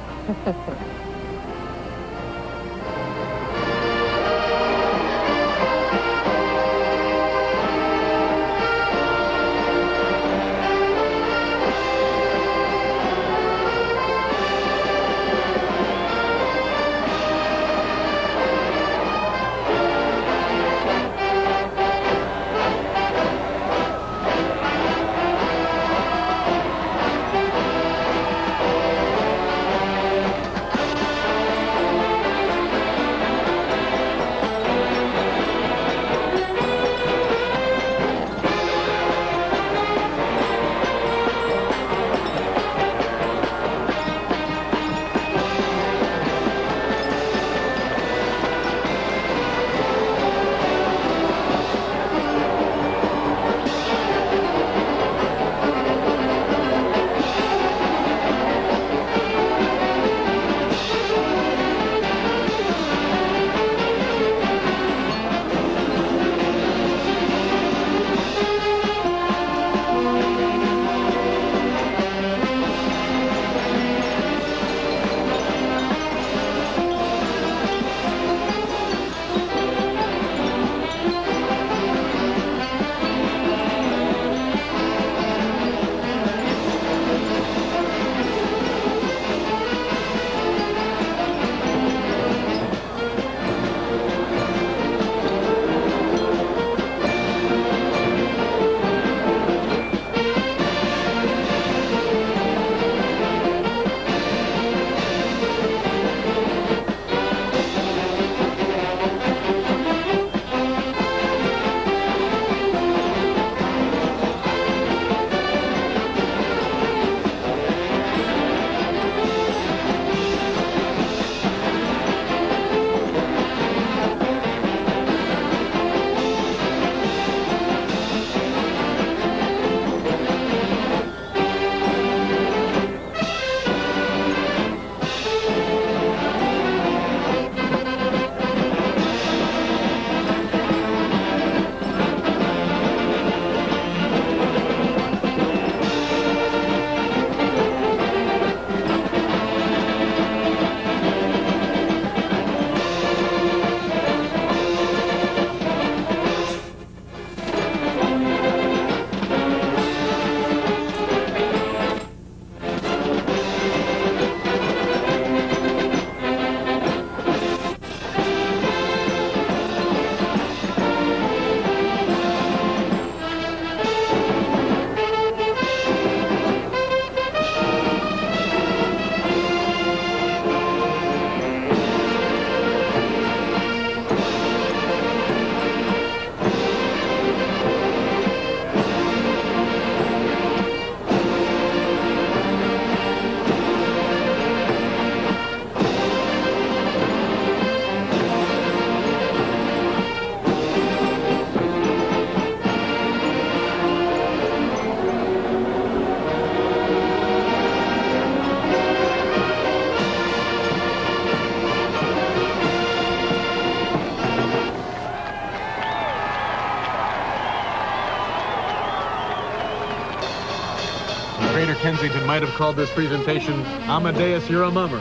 Greater Kensington might have called this presentation, Amadeus, You're a Mummer.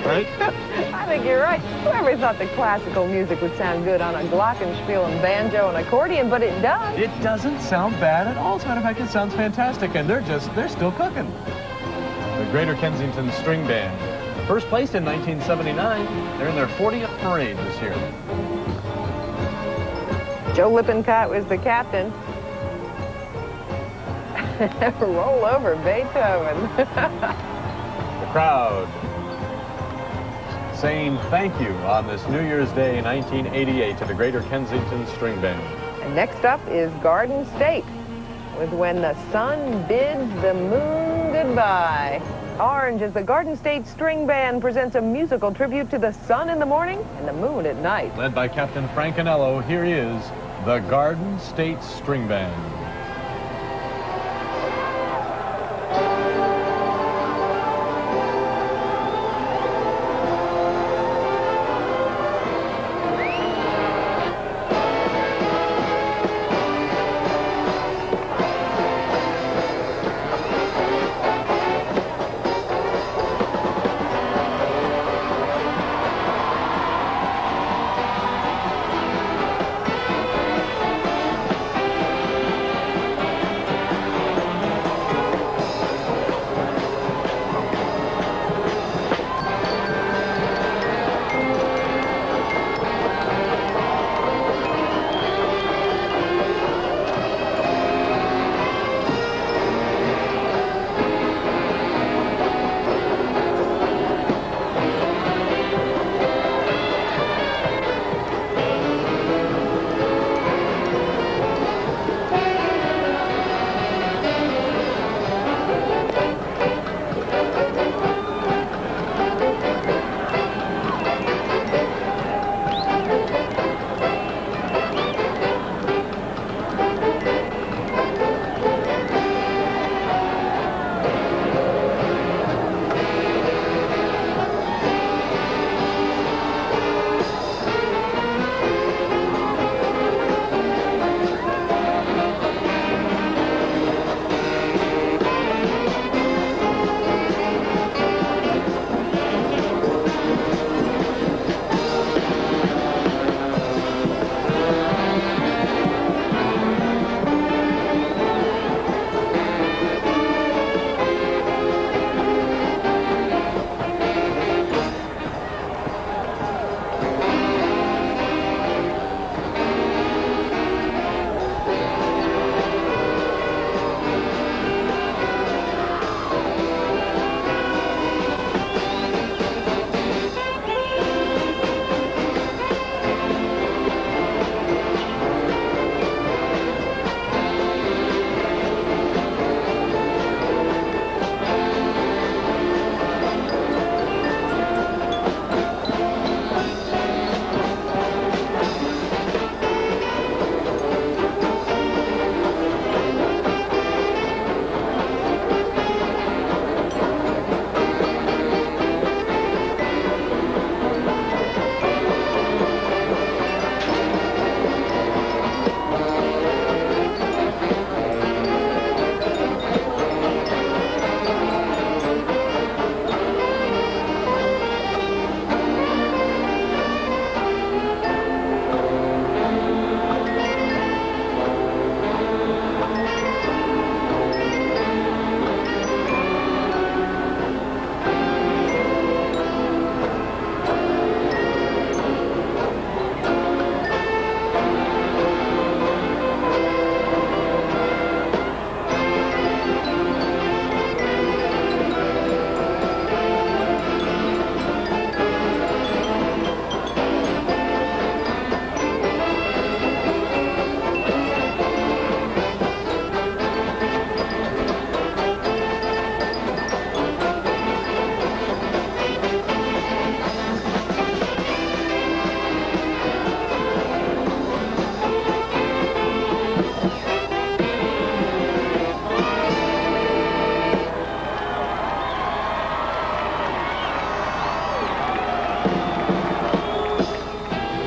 Right? I think you're right. Whoever thought that classical music would sound good on a glockenspiel and banjo and accordion, but it does. It doesn't sound bad at all. As a matter of fact, it sounds fantastic, and they're still cooking. The Greater Kensington String Band. First place in 1979. They're in their 40th parade this year. Joe Lippincott was the captain. Roll over Beethoven. The crowd saying thank you on this New Year's Day 1988 to the Greater Kensington String Band. And next up is Garden State with When the Sun Bids the Moon Goodbye. Orange as the Garden State String Band presents a musical tribute to the sun in the morning and the moon at night. Led by Captain Frank Anello, here is the Garden State String Band.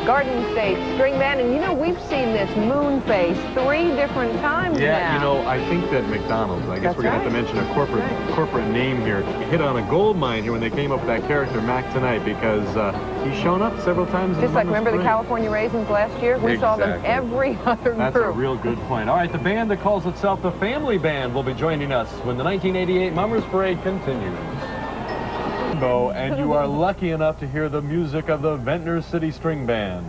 Garden State String Band, and you know, we've seen this moon face 3 different times now. Yeah, you know, I think that McDonald's, I guess we're going to have to mention a corporate name here, hit on a gold mine here when they came up with that character, Mac Tonight, because he's shown up several times. Just like, remember the California Raisins last year? We saw them every other That's group. a real good point. All right, the band that calls itself the Family Band will be joining us when the 1988 Mummers Parade continues. And you are lucky enough to hear the music of the Ventnor City String Band.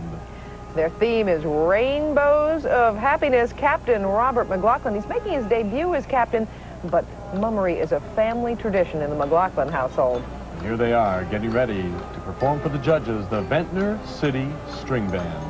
Their theme is Rainbows of Happiness. Captain Robert McLaughlin, he's making his debut as captain, but mummery is a family tradition in the McLaughlin household. And here they are, getting ready to perform for the judges, the Ventnor City String Band.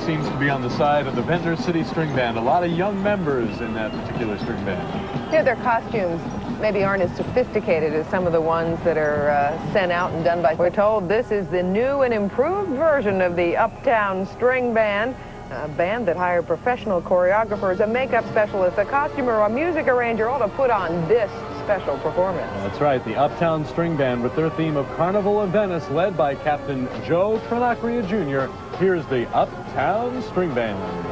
seems to be on the side of the Ventnor City String Band. A lot of young members in that particular string band. Yeah, their costumes maybe aren't as sophisticated as some of the ones that are sent out and done by... We're told this is the new and improved version of the Uptown String Band, a band that hired professional choreographers, a makeup specialist, a costumer, a music arranger, all to put on this special performance. That's right, the Uptown String Band with their theme of Carnival of Venice, led by Captain Joe Trinacria Jr. Here's the Uptown String Band.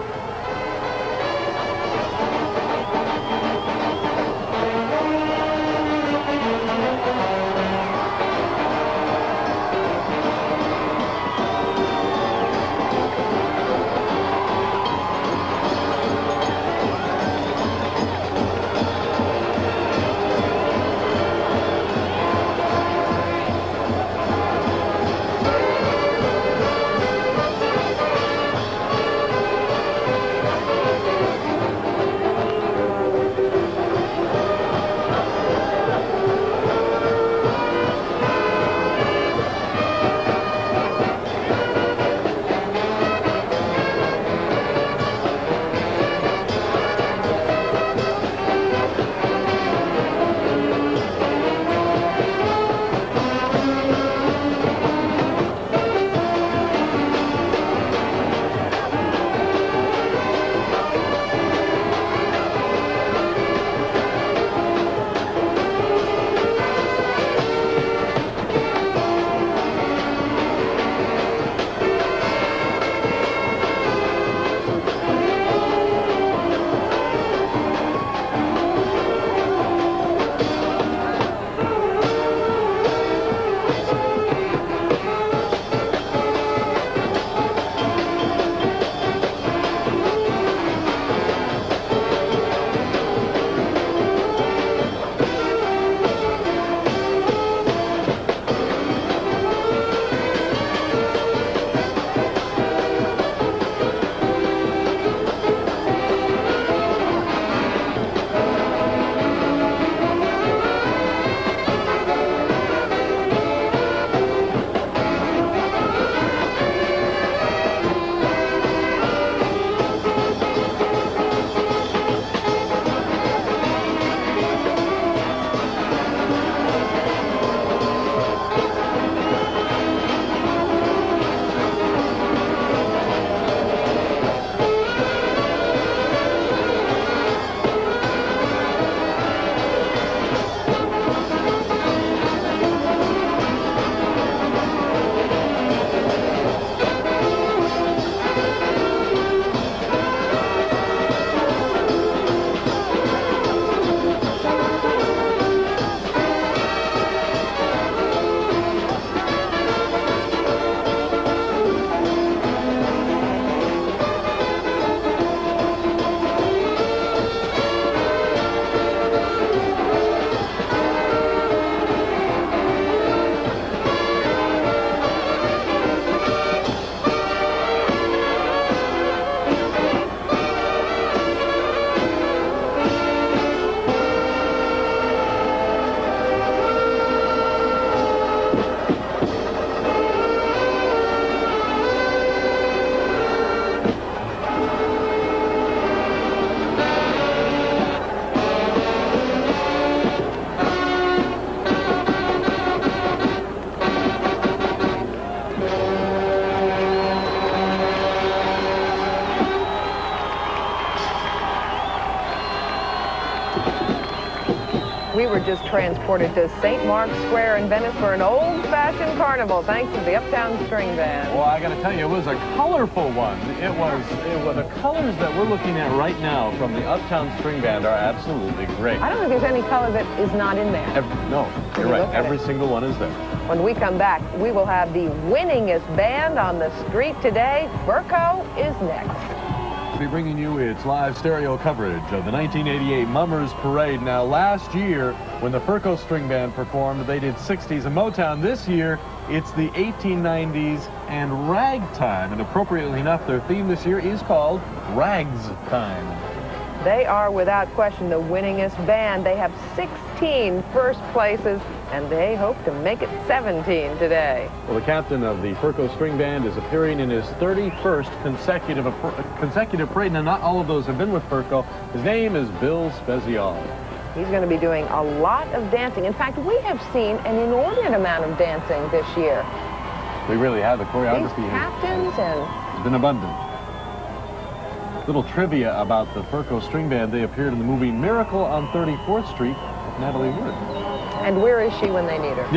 We were just transported to St. Mark's Square in Venice for an old-fashioned carnival, thanks to the Uptown String Band. Well, I got to tell you, it was a colorful one. It was the colors that we're looking at right now from the Uptown String Band are absolutely great. I don't think there's any color that is not in there. No, you're right. Every single one is there. When we come back, we will have the winningest band on the street today. Furco is next. We'll be bringing you its live stereo coverage of the 1988 Mummers Parade. Now, last year, when the Furco String Band performed, they did 60s and Motown. This year, it's the 1890s and ragtime. And appropriately enough, their theme this year is called Rags Time. They are, without question, the winningest band. They have 16 first places, and they hope to make it 17 today. Well, the captain of the Furco String Band is appearing in his 31st consecutive parade. Now, not all of those have been with Furco. His name is Bill Spezial. He's going to be doing a lot of dancing. In fact, we have seen an inordinate amount of dancing this year. We really have. The These choreography captains has been abundant. Little trivia about the Furco String Band. They appeared in the movie Miracle on 34th Street with Natalie Wood. And where is she when they need her?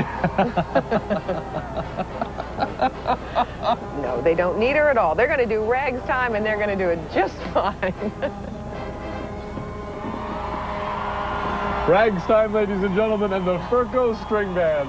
No, they don't need her at all. They're going to do ragtime, and they're going to do it just fine. Ragtime, ladies and gentlemen, and the Furco String Band.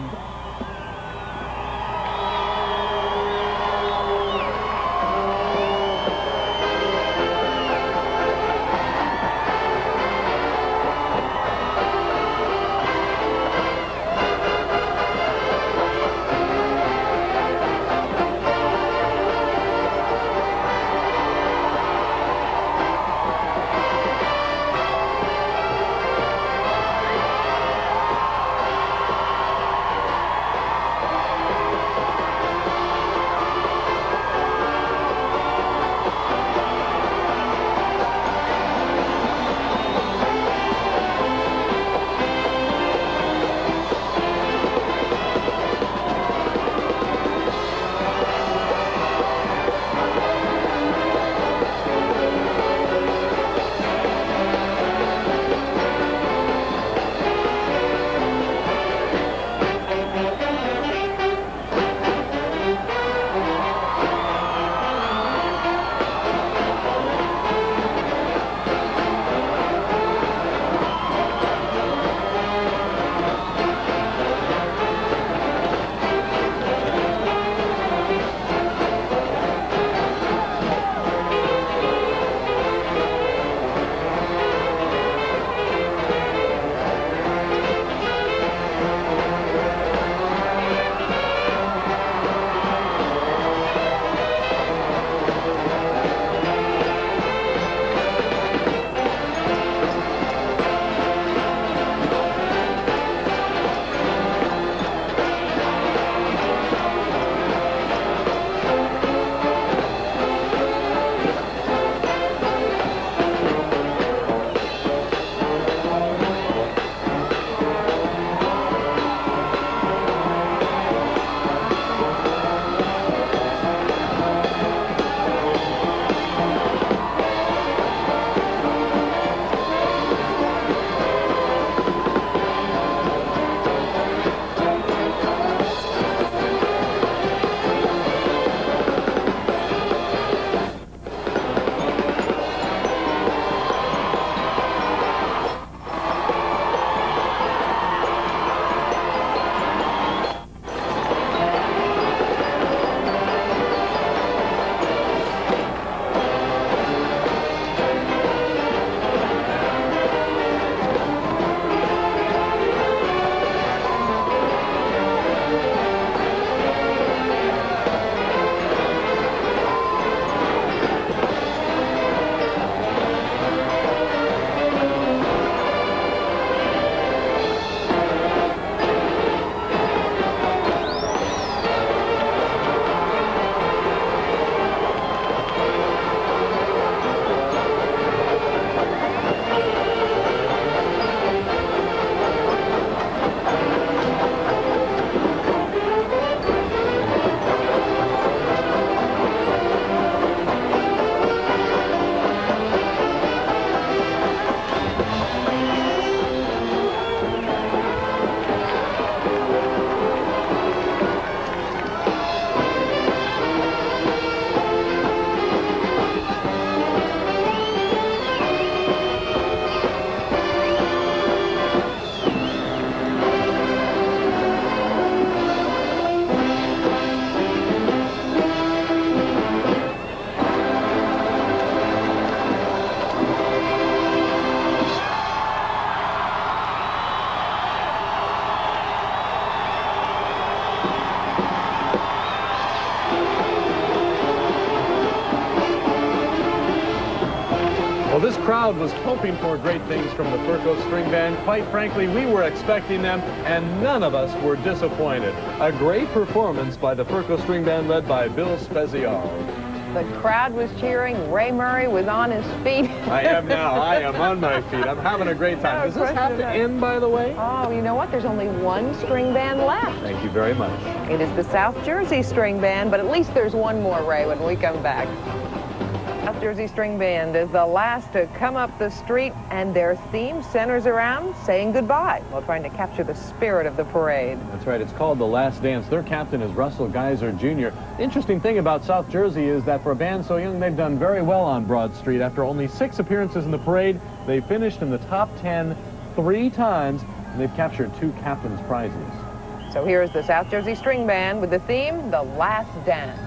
Well, this crowd was hoping for great things from the Furco String Band. Quite frankly, we were expecting them, and none of us were disappointed. A great performance by the Furco String Band led by Bill Spezial. The crowd was cheering. Ray Murray was on his feet. I am now. I am on my feet. I'm having a great time. Does this have to end, by the way? Oh, you know what? There's only one string band left. Thank you very much. It is the South Jersey String Band, but at least there's one more, Ray, when we come back. South Jersey String Band is the last to come up the street, and their theme centers around saying goodbye while trying to capture the spirit of the parade. That's right. It's called The Last Dance. Their captain is Russell Geiser Jr. The interesting thing about South Jersey is that for a band so young, they've done very well on Broad Street. After only 6 appearances in the parade, they finished in the top 10 3 times, and they've captured 2 captain's prizes. So here's the South Jersey String Band with the theme, The Last Dance.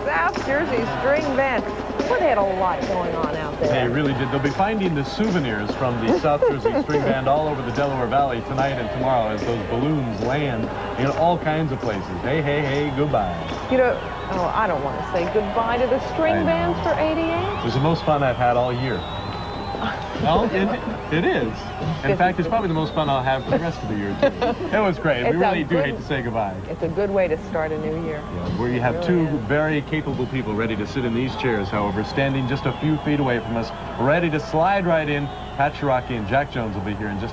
South Jersey String Band. Well, they had a lot going on out there. They really did. They'll be finding the souvenirs from the South Jersey String Band all over the Delaware Valley tonight and tomorrow as those balloons land in all kinds of places. Hey, hey, hey, goodbye. You know, oh, I don't want to say goodbye to the string bands for 88. It was the most fun I've had all year. Well, it is. In fact, it's probably the most fun I'll have for the rest of the year, too. It was great. We really do hate to say goodbye. It's a good way to start a new year. Yeah, where you have two very capable people ready to sit in these chairs, however, standing just a few feet away from us, ready to slide right in. Pat Shiraki and Jack Jones will be here in just